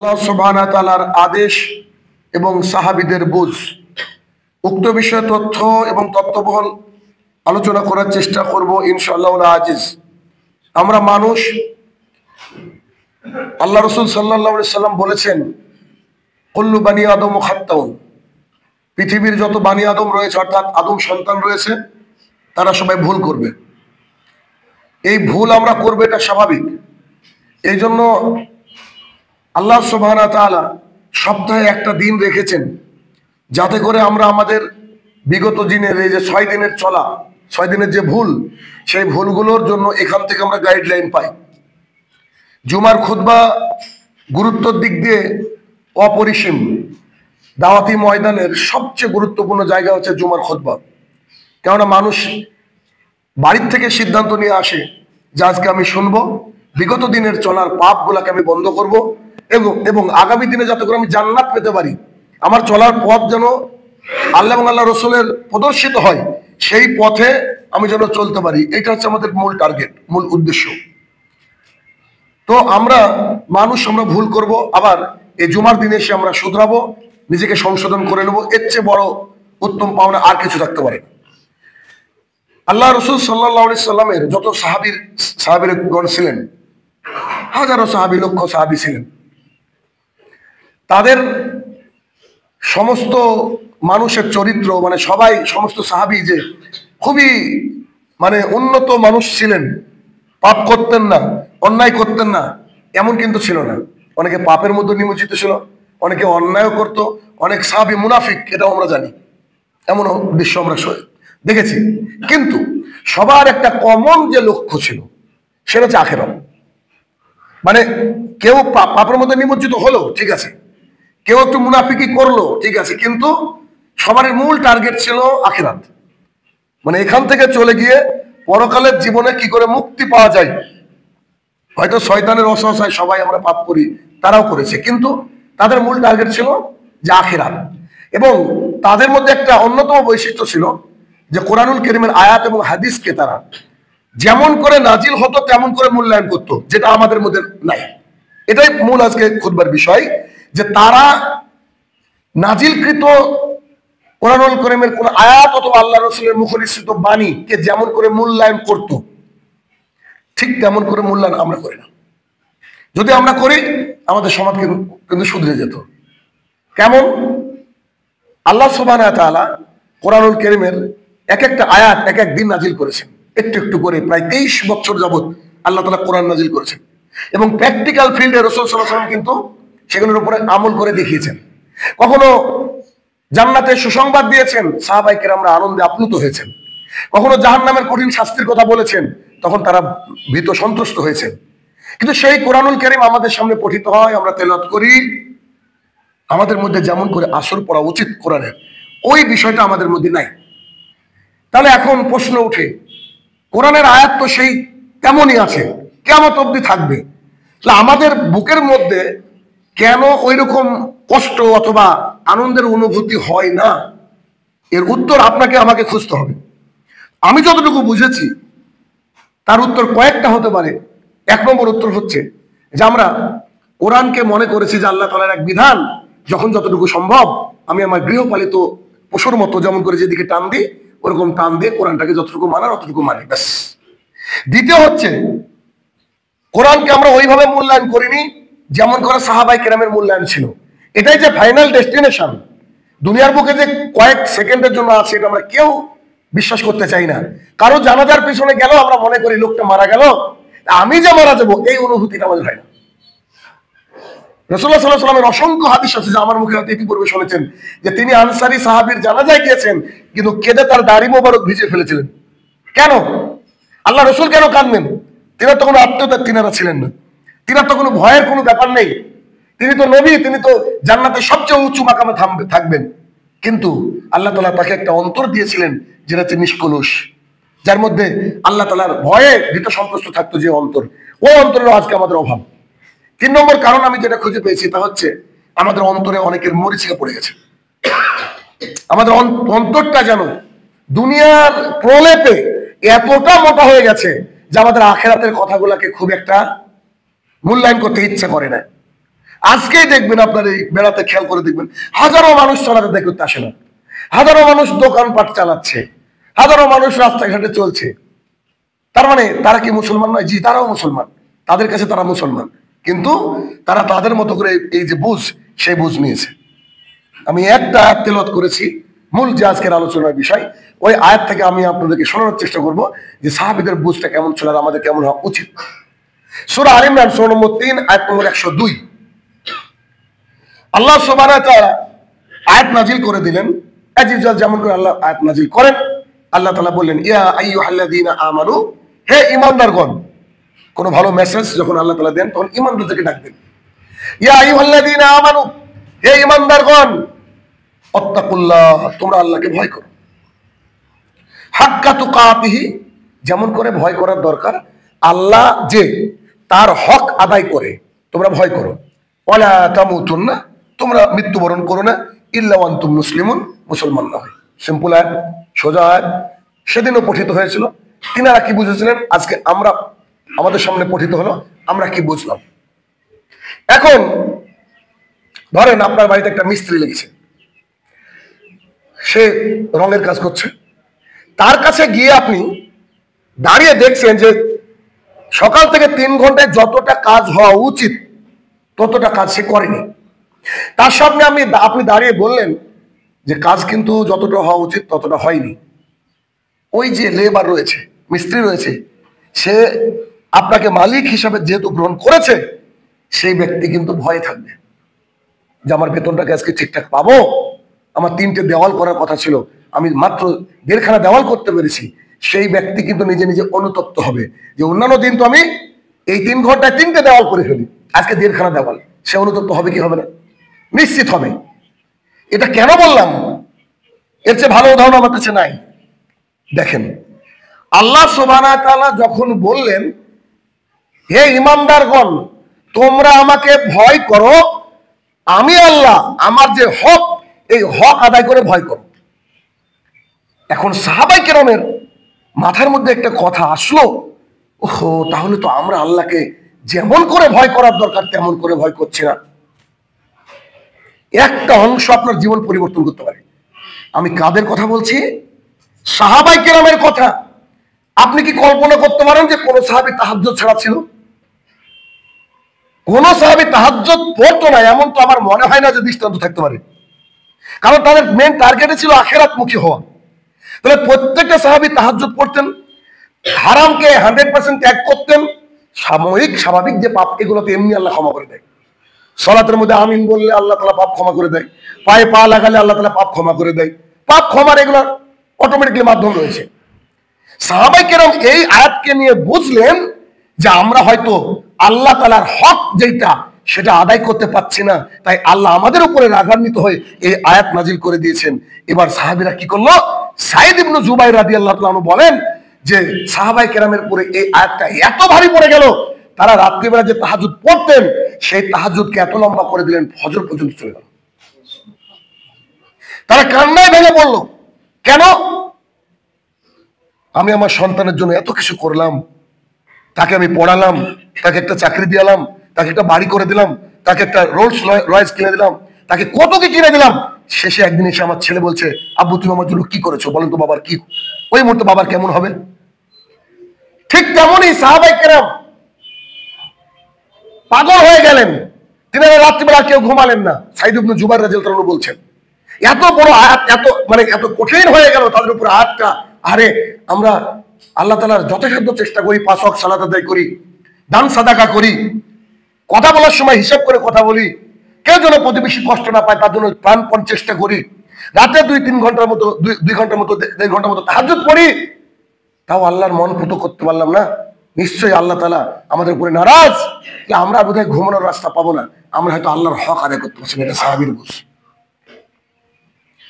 আল্লাহ সুবহানাহু ওয়া তাআলার আদেশ এবং সাহাবীদের বুঝ উক্ত বিষয়ে তথ্য এবং তত্ত্ববহল আলোচনা করার চেষ্টা করব ইনশাআল্লাহ আজিজ। আমরা মানুষ, আল্লাহ রাসূল সাল্লাল্লাহু আলাইহি সাল্লাম বলেছেন, কুল্লু বানি আদম খাত্তাউন, পৃথিবীর যত বানি আদম রয়েছে অর্থাৎ আদম সন্তান রয়েছে তারা সবাই ভুল করবে। এই ভুল আমরা করব, এটা স্বাভাবিক। এই জন্য আল্লাহ সুবহানাহু ওয়া তাআলা সপ্তাহে একটা দিন রেখেছেন যাতে করে আমরা আমাদের বিগত দিনের এই যে 6 দিনের চলা, 6 দিনের যে ভুল, সেই ভুলগুলোর জন্য এখান থেকে আমরা গাইডলাইন পাই। জুমার খুতবা গুরুত্বের দিক দিয়ে অপরিসীম। দাওয়াতি ময়দানের সবচেয়ে গুরুত্বপূর্ণ জায়গা হচ্ছে জুমার খুতবা। কেননা মানুষ বাড়ির থেকে সিদ্ধান্ত নিয়ে আসে যে আজকে আমি শুনবো, বিগত দিনের চলার পাপগুলোকে আমি বন্ধ করব এবং আগামী দিনে যাতে করে আমি জান্নাত পেতে পারি, আমার চলার পথ যেন আল্লাহ এবং আল্লাহ রসুলের প্রদর্শিত হয়, সেই পথে আমি যেন চলতে পারি। এটা হচ্ছে আমাদের মূল টার্গেট, মূল উদ্দেশ্য। তো আমরা ভুল করব, আবার এই জুমার দিনে এসে আমরা শুধরাবো, নিজেকে সংশোধন করে নেবো। এর চেয়ে বড় উত্তম পাওনা আর কিছু থাকতে পারে। আল্লাহ রসুল সাল্লাল্লাহু আলাইহি সাল্লামের যত সাহাবীগণ ছিলেন, হাজারো সাহাবী, লক্ষ সাহাবী ছিলেন, তাদের সমস্ত মানুষের চরিত্র সমস্ত সাহাবী যে খুবই উন্নত মানুষ ছিলেন, পাপ করতেন না, অন্যায় করতেন না, এমন কিন্তু ছিল না। অনেকে পাপের মধ্যে নিমজ্জিত ছিল, অনেকে অন্যায়ও করত, অনেক সাহাবী মুনাফিক, এটাও আমরা জানি, এমন দৃশ্য আমরা দেখেছি। কিন্তু সবার একটা কমন যে লক্ষ্য ছিল সেটা হচ্ছে আখিরাত। কেউ পাপের মধ্যে নিমজ্জিত হলো, ঠিক আছে, কেউ একটু মুনাফিকি করলো, ঠিক আছে, কিন্তু সবার মূল টার্গেট ছিল আখিরাত। এখান থেকে চলে গিয়ে পরকালের জীবনে কি করে মুক্তি পাওয়া যায়। হয়তো শয়তানের অসহায় সবাই আমরা পাপ করি, তারাও করেছে, কিন্তু তাদের মূল টার্গেট ছিল যে আখিরাত। এবং তাদের মধ্যে একটা অন্যতম বৈশিষ্ট্য ছিল যে কোরআনুল কারীমের আয়াত এবং হাদিসকে তারা যেমন করে নাজিল হতো তেমন করে মূল্যায়ন করত, যেটা আমাদের মধ্যে নাই। এটাই মূল আজকে খুতবার বিষয়, যে তারা নাজিলকৃত কোরআনুল কারীমের কোন আয়াত অথবা আল্লাহ রাসূলের মুখনিসৃত বাণীকে যেমন করে মূল্যায়ন করত, ঠিক তেমন করে মূল্যায়ন আমরা করি না। যদি আমরা করি, আমাদের সমাজ কিন্তু শুধরে যেত। কেমন? আল্লাহ সুবহানাহু ওয়া তাআলা কোরআনুল কারীমের এক একটা আয়াত এক এক দিন নাজিল করেছেন, একটু একটু করে প্রায় 23 বছর যাবত আল্লাহ তাআলা কোরআন নাজিল করেছেন। এবং প্র্যাকটিক্যাল ফিল্ডে রাসূল সাল্লাল্লাহু আলাইহি ওয়াসাল্লাম কিন্তু সেগুলোর উপরে আমল করে দেখিয়েছেন। কখনো জান্নাতের সুসংবাদ দিয়েছেন, সাহাবায়ে কেরামরা আনন্দে আপ্লুত হয়েছেন। কখনো জাহান্নামের কঠিন শাস্তির কথা বলেছেন, তখন তারা ভীত সন্ত্রস্ত হয়েছেন। কিন্তু সেই কোরআনুল কারীম আমাদের সামনে পঠিত হয়, আমরা তেলাওয়াত করি, আমাদের মধ্যে যেমন করে আসর পড়া উচিত কোরআনের, ওই বিষয়টা আমাদের মধ্যে নাই। তাহলে এখন প্রশ্ন উঠে, কোরআনের আয়াত তো সেই তেমনই আছে, কিয়ামত অবধি থাকবে, তাহলে আমাদের বুকের মধ্যে কেন ওই রকম কষ্ট অথবা আনন্দের অনুভূতি হয় না? এর উত্তর আপনাকে আমাকে খুঁজতে হবে। আমি যতটুকু বুঝেছি তার উত্তর কয়েকটা হতে পারে। 1 নম্বর উত্তর হচ্ছে যে আমরা কোরআনকে মনে করেছি যে আল্লাহ তাআলার এক বিধান, যখন যতটুকু সম্ভব আমি আমার গৃহপালিত পশুর মতো যেমন করে যেদিকে টান দিই, ওরকম টান দিয়ে কোরআনটাকে যতটুকু মানার অতটুকু মানি, ব্যাস। দ্বিতীয় হচ্ছে, কোরআনকে আমরা ওইভাবে মূল্যায়ন করিনি যেমন করে সাহাবায়ে কেরামের মূল্যায়ন ছিল। এটাই যে ফাইনাল ডেস্টিনেশন, দুনিয়ার বুকে যে কয়েক সেকেন্ডের জন্য আছে, এটা আমরা কেউ বিশ্বাস করতে চাই না। কারো জানাজার পিছনে গেল আমরা মনে করি লোকটা মারা গেল, আমি যে মারা যাবো এই অনুভূতিটা আমাদের হয় না। রাসূলুল্লাহ সাল্লাল্লাহু আলাইহি ওয়াসাল্লামের অসংখ্য হাদিস আছে, যে আমার মুখে হয়তো ইতিপূর্বে শুনেছেন, যে তিনি আনসারী সাহাবীর জানাজায় গিয়েছেন, কিন্তু কেঁদে তার দাড়ি মোবারক ভিজিয়ে ফেলেছিলেন। কেন? আল্লাহ রসুল কেন কাঁদবেন? তিনার তো কোনো আত্মত্যাগ তিনারা ছিলেন না, তিনার তো কোনো ভয়ের কোনো ব্যাপার নেই, তিনি তো নবী, তিনি তো জান্নাতের সবচেয়ে উঁচু মাকামে থাকবেন। কিন্তু আল্লাহ তাআলা তাকে একটা অন্তর দিয়েছিলেন যেটা হচ্ছে নিষ্কলুষ, যার মধ্যে আল্লাহ তাআলার ভয়ে ভীত সন্তুষ্ট থাকতো, যে অন্তর, ওই অন্তরের আজকে আমাদের অভাব। 3 নম্বর কারণ আমি যেটা খুঁজে পেয়েছি তা হচ্ছে আমাদের অন্তরে অনেকের মরিচিকা পড়ে গেছে। আমাদের অন্তরটা যেন দুনিয়ার প্রলেপে এতটা মোটা হয়ে গেছে যে আমাদের আখিরাতের কথাগুলোকে খুব একটা মূল্যায়ন করতে ইচ্ছে করে না। আজকেই দেখবেন, আপনার এই বেড়াতে খেয়াল করে দেখবেন, হাজারো মানুষ চালাতে দেখতে আসে না, হাজারো মানুষ দোকানপাট চালাচ্ছে, হাজারো মানুষ রাস্তাঘাটে চলছে। তার মানে তারা কি মুসলমান নয়? জি, তারাও মুসলমান, তাদের কাছে তারা মুসলমান, কিন্তু তারা তাদের মতো করে এই যে বুঝ, সেই বুঝ নিয়েছে। আমি একটা আয়াত তেলাওয়াত করেছি, মূল যে আজকের আলোচনার বিষয়, ওই আয়াত থেকে আমি আপনাদেরকে শোনানোর চেষ্টা করব যে সাহাবীদের বুঝটা কেমন ছিল আর আমাদের কেমন হওয়া উচিত। সূরা আলে ইমরান সূরা নম্বর 3 আয়াত নম্বর 102। আল্লাহ সুবহানাহু ওয়া তাআলা আয়াত নাজিল করে দিলেন, আজিজাল যেমন করে আল্লাহ আয়াত নাজিল করেন। আল্লাহ তাআলা বললেন, ইয়া আইয়ুহাল্লাযীনা আমানু, হে ঈমানদারগণ। কোন ভালো মেসেজ যখন আল্লাহ তাআলা দেন তখন ঈমানদারদেরকে ডাক দেন, ইয়া আইয়ুহাল্লাযীনা আমানু, হে ঈমানদারগণ, আত্তাকুল্লাহ, তোমরা আল্লাহকে ভয় করো, হাক্কা তুকাতিহি, যেমন করে ভয় করার দরকার, আল্লাহ যে তার হক আদায় করে তোমরা ভয় করো। ওয়ালা তামুতুন্না, তোমরা মৃত্যুবরণ করো না, ইল্লা ওয়া আনতুম মুসলিমুন, মুসলমান না হয়। সিম্পল আয়াত, সোজা আয়াত। সেদিনও পঠিত হয়েছিল, তিনারা কি বুঝেছিলেন, আজকে আমরা আমাদের সামনে পঠিত হলো, আমরা কি বুঝলাম। এখন ধরেন আপনার বাড়িতে একটা মিস্ত্রি লেগেছে, সে রঙের কাজ করছে, তার কাছে গিয়ে আপনি দাঁড়িয়ে দেখছেন যে সকাল থেকে 3 ঘন্টায় যতটা কাজ হওয়া উচিত ততটা কাজ সে করেনি। তার সামনে আপনি দাঁড়িয়ে বললেন যে কাজ কিন্তু যতটা হওয়া উচিত ততটা হয়নি। ওই যে লেবার রয়েছে, মিস্ত্রি রয়েছে, সে আপনাকে মালিক হিসাবে যেহেতু গ্রহণ করেছে, সেই ব্যক্তি কিন্তু ভয়ে থাকবে যে আমার বেতনটাকে আজকে ঠিকঠাক পাবো, আমার 3টে দেওয়াল করার কথা ছিল, আমি মাত্র 1.5খানা দেওয়াল করতে পেরেছি। সেই ব্যক্তি কিন্তু নিজে নিজে অনুতপ্ত হবে যে অন্যান্য দিন তো আমি এই 3 ঘন্টায় 3টে দেওয়াল করে ফেলি, আজকে 1.5খানা দেওয়াল। সে অনুতপ্ত হবে কি হবে না? নিশ্চিত হবে। এটা কেন বললাম, এর চেয়ে ভালো উদাহরণ আমার কাছে নাই। দেখেন, আল্লাহ সুবহানাহু ওয়া তাআলা যখন বললেন, হে ঈমানদারগণ, তোমরা আমাকে ভয় করো, আমি আল্লাহ আমার যে হক, এই হক আদায় করে ভয় করো। এখন সাহাবায়ে কেরামের মাথার মধ্যে একটা কথা আসলো, ওহো, তাহলে তো আমরা আল্লাহকে যেমন করে ভয় করার দরকার তেমন করে ভয় করছি না। একটা অংশ আপনার জীবন পরিবর্তন করতে পারে। আমি কাদের কথা বলছি? সাহাবায়ে কেরামের কথা। আপনি কি কল্পনা করতে পারেন যে কোন সাহাবী তাহাজ্জুদ ছাড়া ছিল? কোন সাহাবী তাহাজ্জুদ পড়তো না এমন তো আমার মনে হয় না যে দৃষ্টান্ত থাকতে পারে, কারণ তাদের মেন টার্গেটে ছিল আখিরাতমুখী হওয়া। তাহলে প্রত্যেকটা সাহাবী তাহাজ্জুদ পড়তেন, হারামকে 100% ত্যাগ করতেন। সাময়িক স্বাভাবিক যে পাপ, এগুলোতে এমনি আল্লাহ ক্ষমা করে দেয়। সালাতের মধ্যে আমিন বললে আল্লাহ তাআলা পাপ ক্ষমা করে দেয়, পায়ে পা লাগালে আল্লাহ তাআলা পাপ ক্ষমা করে দেয়। পাপ ক্ষমার এগুলো অটোমেটিক্যালি মাধ্যম রয়েছে। সাহাবায়ে কেরাম এই আয়াতকে নিয়ে বুঝলেন যে আমরা হয়তো আল্লাহ তাআলার হক যেটা সেটা আদায় করতে পারছি না, তাই আল্লাহ আমাদের উপরে রাগান্বিত হয়ে এই আয়াত নাজিল করে দিয়েছেন। এবার সাহাবীরা কি করলো? সাঈদ ইবনে জুবাইর রাদিয়াল্লাহু তাআলা আনহু বলেন যে সাহাবায়ে কেরামের উপরে এই আয়াতটা এত ভারী পড়ে গেল, তারা রাত্রিবেলা যে তাহাজ্জুদ পড়তেন সেই তাহাজ্জুদকে এত লম্বা করে দিলেন, ফজর পর্যন্ত চলে গেল। তারা কান্নায় ভেঙে পড়লো। কেন? আমি আমার সন্তানের জন্য এত কিছু করলাম, তাকে আমি পড়ালাম, তাকে একটা চাকরি দিলাম, তাকে একটা বাড়ি করে দিলাম, তাকে একটা রোলস রয়েস কিনে দিলাম, তাকে কত কি কিনে দিলাম। শেষে একদিন এসে আমার ছেলে বলছে, আব্বু তুমি আমার জন্য কি করেছো বলেন তো, বাবার কি? ওই মুহূর্তে বাবার কেমন হবে? ঠিক তেমনই সাহাবায়ে কেরাম পাগল হয়ে গেলেন। তিনারা রাত্রিবেলা কেউ ঘুমালেন না। সাঈদ ইবনে জুবাইর রাদিয়াল্লাহু তাআলা বলছেন, এত বড় আয়াত, এত কঠিন হয়ে গেল তাদের উপর আয়াতটা। আরে আমরা আল্লাহ তাআলার যথাসাধ্য চেষ্টা করি, 5 ওয়াক্ত সালাত আদায় করি, দান সাদাকা করি, কথা বলার সময় হিসাব করে কথা বলি, কেউ যেন প্রতিবেশী কষ্ট না পায় তার জন্য প্রাণপণ চেষ্টা করি, রাতে 2-3 ঘন্টার মতো 2 ঘন্টার মতো 1.5 ঘন্টার মতো তাহাজ্জুদ পড়ি, তাও আল্লাহর মন পুতো করতে পারলাম না। নিশ্চয়ই আল্লাহ তাআলা আমাদের উপরে নারাজ, যে আমরা বোধহয় ঘুমানোর রাস্তা পাবো না, আমরা হয়তো আল্লাহর হক আদায় করতে পারছি না। এটা সাহাবীর বুঝ,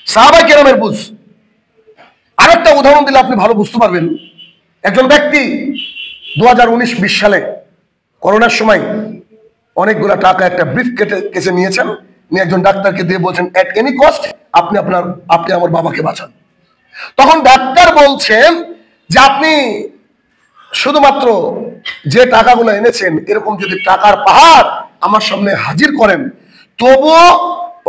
সাহাবায়ে কেরামের বুঝ। আরেকটা উদাহরণ দিলে আপনি ভালো বুঝতে পারবেন। একজন ব্যক্তি 2019-20 সালে করোনার সময় অনেকগুলা টাকা একটা ব্রিফ কেসে নিয়েছেন, নিয়ে একজন ডাক্তারকে দিয়ে বলছেন, এট এনি কস্ট আপনি আমার বাবাকে বাঁচান। তখন ডাক্তার বলছেন যে আপনি শুধুমাত্র যে টাকাগুলো এনেছেন, এরকম যদি টাকার পাহাড় আমার সামনে হাজির করেন, তবুও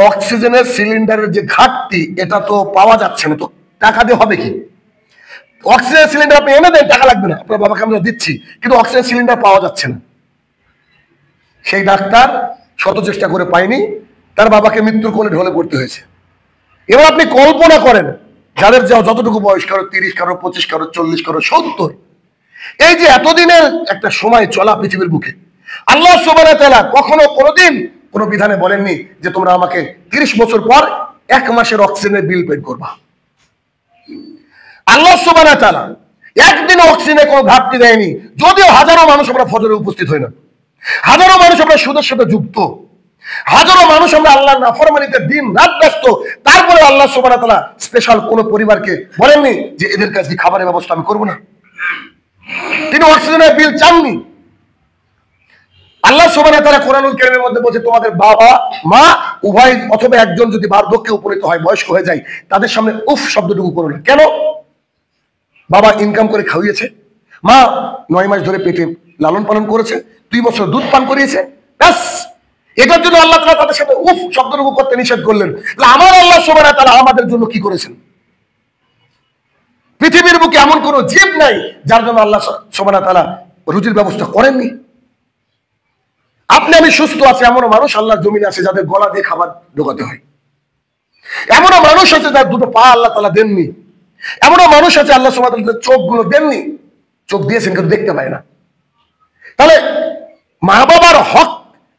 অক্সিজেনের সিলিন্ডারের যে ঘাটতি এটা তো পাওয়া যাচ্ছে না, তো টাকা দিয়ে হবে কি? অক্সিজেন সিলিন্ডার আপনি এনে দেন, টাকা লাগবে না, আপনার বাবাকে আমরা দিচ্ছি, কিন্তু অক্সিজেন সিলিন্ডার পাওয়া যাচ্ছে না। সেই ডাক্তার শত চেষ্টা করে পায়নি, তার বাবাকে মৃত্যুর কোলে ঢলে পড়তে হয়েছে। এবার আপনি কল্পনা করেন, যাদের যতটুকু বয়স, কারো 30, কারো 25, কারো 40, কারো 70, এই যে এতদিনের একটা সময় চলা পৃথিবীর বুকে, আল্লাহ সুবহানাহু ওয়া তাআলা কখনো কোনোদিন কোনো বিধানে বলেননি যে তোমরা আমাকে 30 বছর পর 1 মাসের অক্সিজেনের বিল পেড করবা। আল্লাহ সুবহানাহু ওয়া তাআলা একদিন অক্সিজেনে কোনো ঘাটতি দেয়নি, যদিও হাজারো মানুষ আমরা ফজরে উপস্থিত হই না, হাজারো মানুষ আমরা সুদের সাথে যুক্ত, হাজারো মানুষ আমরা আল্লাহর নাফরমানিতে দিন রাত ব্যস্ত, তারপরে আল্লাহ সুবহানাহু ওয়া তাআলা স্পেশাল কোন পরিবারকে বলেননি যে এদের কাছে খাবারের ব্যবস্থা আমি করব না। তিনি অক্সিজেনের বিল চাননি। আল্লাহ সুবহানাহু ওয়া তাআলা কোরআনুল কারীমের মধ্যে বলছে তোমাদের বাবা মা উভয় অথবা একজন যদি বার্ধক্যে উপনীত হয়, বয়স্ক হয়ে যায়, তাদের সামনে উফ শব্দটুকু করো না। কেন? বাবা ইনকাম করে খাওয়িয়েছে, মা 9 মাস ধরে পেটে লালন পালন করেছে, 2 বছর দুধ পান করিয়েছে, ব্যাস এটার জন্য আল্লাহ তাআলা তাদের সাথে উফ শব্দটুকু করতে নিষেধ করলেন। আমার আল্লাহ সুবহানাহু ওয়া তাআলা আমাদের জন্য কি করেছেন? পৃথিবীর বুকে এমন কোন জীব নাই যার জন্য আল্লাহ সুবহানাহু ওয়া তাআলা রুজির ব্যবস্থা করেননি। আপনি আমি সুস্থ আছে, এমনও মানুষ আল্লাহর জমিনে আছে যাদের গলা দিয়ে খাবার ঢোকাতে হয়, এমনও মানুষ আছে যার দুটো পা আল্লাহ তাআলা দেননি, এমনও মানুষ আছে আল্লাহ সুবহানাহু ওয়া তাআলা চোখগুলো দেননি, চোখ দিয়েছেন কিন্তু দেখতে পায় না। তাহলে মা বাবার হক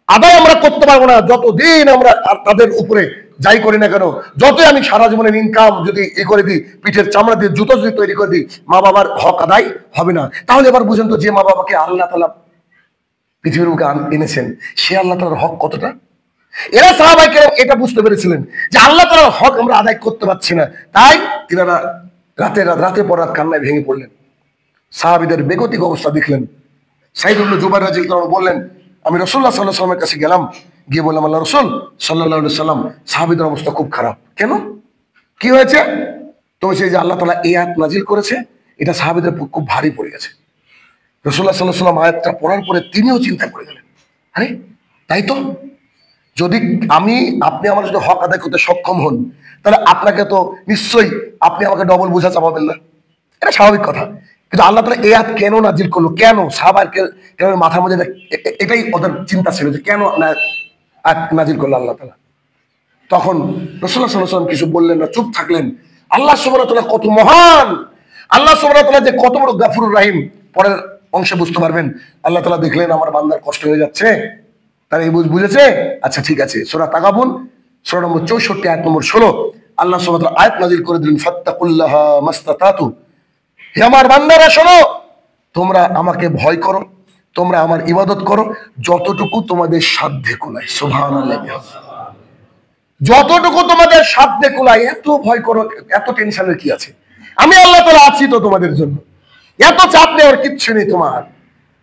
আদায় আমরা করতে পারবো না যতদিন আমরা তাদের উপরে যাই করি না কেন, যতই আমি সারা জীবনের ইনকাম যদি করে দিই, পিঠের চামড়া দিয়ে জুতো যদি তৈরি করে দিই, মা বাবার হক আদায় হবে না। তাহলে এবার বুঝেন তো, যে মা বাবাকে আল্লাহ তাআলা পৃথিবীর বুকে এনেছেন, সে আল্লাহ তাআলার হক কতটা। এরা সাহাবায়ে কেরাম এটা বুঝতে পেরেছিলেন যে আল্লাহ তাআলার হক আমরা আদায় করতে পারছি না, তাই তিনারা রাতের পর রাত কান্নায় ভেঙে পড়লেন। সাহাবীদের বেগতিক অবস্থা দেখলেন। সাঈদ ইবনে জুবাইর রাদিয়াল্লাহু আনহু বললেন, আমি রাসূলুল্লাহ সাল্লাল্লাহু আলাইহি ওয়াসাল্লামের কাছে গেলাম, গিয়ে বললাম আল্লাহ রাসূল সাল্লাল্লাহু আলাইহি ওয়াসাল্লাম, সাহাবীদের অবস্থা খুব খারাপ। কেন, কি হয়েছে? তো সেই যে আল্লাহ তাআলা এই আয়াত নাজিল করেছে, এটা সাহাবীদের খুব ভারী পড়ে গেছে। রাসূলুল্লাহ সাল্লাল্লাহু আলাইহি ওয়াসাল্লাম আয়াতটা পড়ার পরে তিনিও চিন্তা করে গেলেন, আরে তাই তো, যদি আপনি আমার যদি হক আদায় করতে সক্ষম হন, তাহলে আপনাকে তো নিশ্চয়ই আপনি আমাকে ডবল বোঝা চাপাবেন না, এটা স্বাভাবিক কথা। কিন্তু আল্লাহ তাআলা এই আয়াত কেন নাজিল করলো, কেন সাহাবাদের মাথার মধ্যে এটাই ওদের চিন্তা ছিল যে কেন আয়াত নাজিল করলো আল্লাহ তাআলা। তখন রাসূলুল্লাহ সাল্লাল্লাহু আলাইহি ওয়াসাল্লাম কিছু বললেন না, চুপ থাকলেন। আল্লাহ সুবহানাহু ওয়া তাআলা কত মহান, আল্লাহ সুবহানাহু ওয়া তাআলা যে কত বড় গাফুরুর রহিম, পরের অংশে বুঝতে পারবেন। আল্লাহ তাআলা দেখলেন আমার বান্দার কষ্ট হয়ে যাচ্ছে, তারা এই বুঝেছে, আচ্ছা ঠিক আছে, সূরা তাগাবুন সূরা নম্বর 64 আয়াত নম্বর 16 আল্লাহ সুবহানাহু ওয়া তাআলা আয়াত নাজিল করে দিলেন, ফাত্তাকুল্লাহা মাস্তাতাতু, হে আমার বান্দারা শোনো, তোমরা আমাকে ভয় করো, তোমরা আমার ইবাদত করো যতটুকু তোমাদের সাধ্যে কুলায়। সুবহানাল্লাহ, যতটুকু তোমাদের সাধ্যে কুলায়, এত ভয় করো, এত টেনশনের কি আছে? আমি আল্লাহ তাআলা আছি তো তোমাদের জন্য, এত চাপ নেওয়ার কিচ্ছু নেই,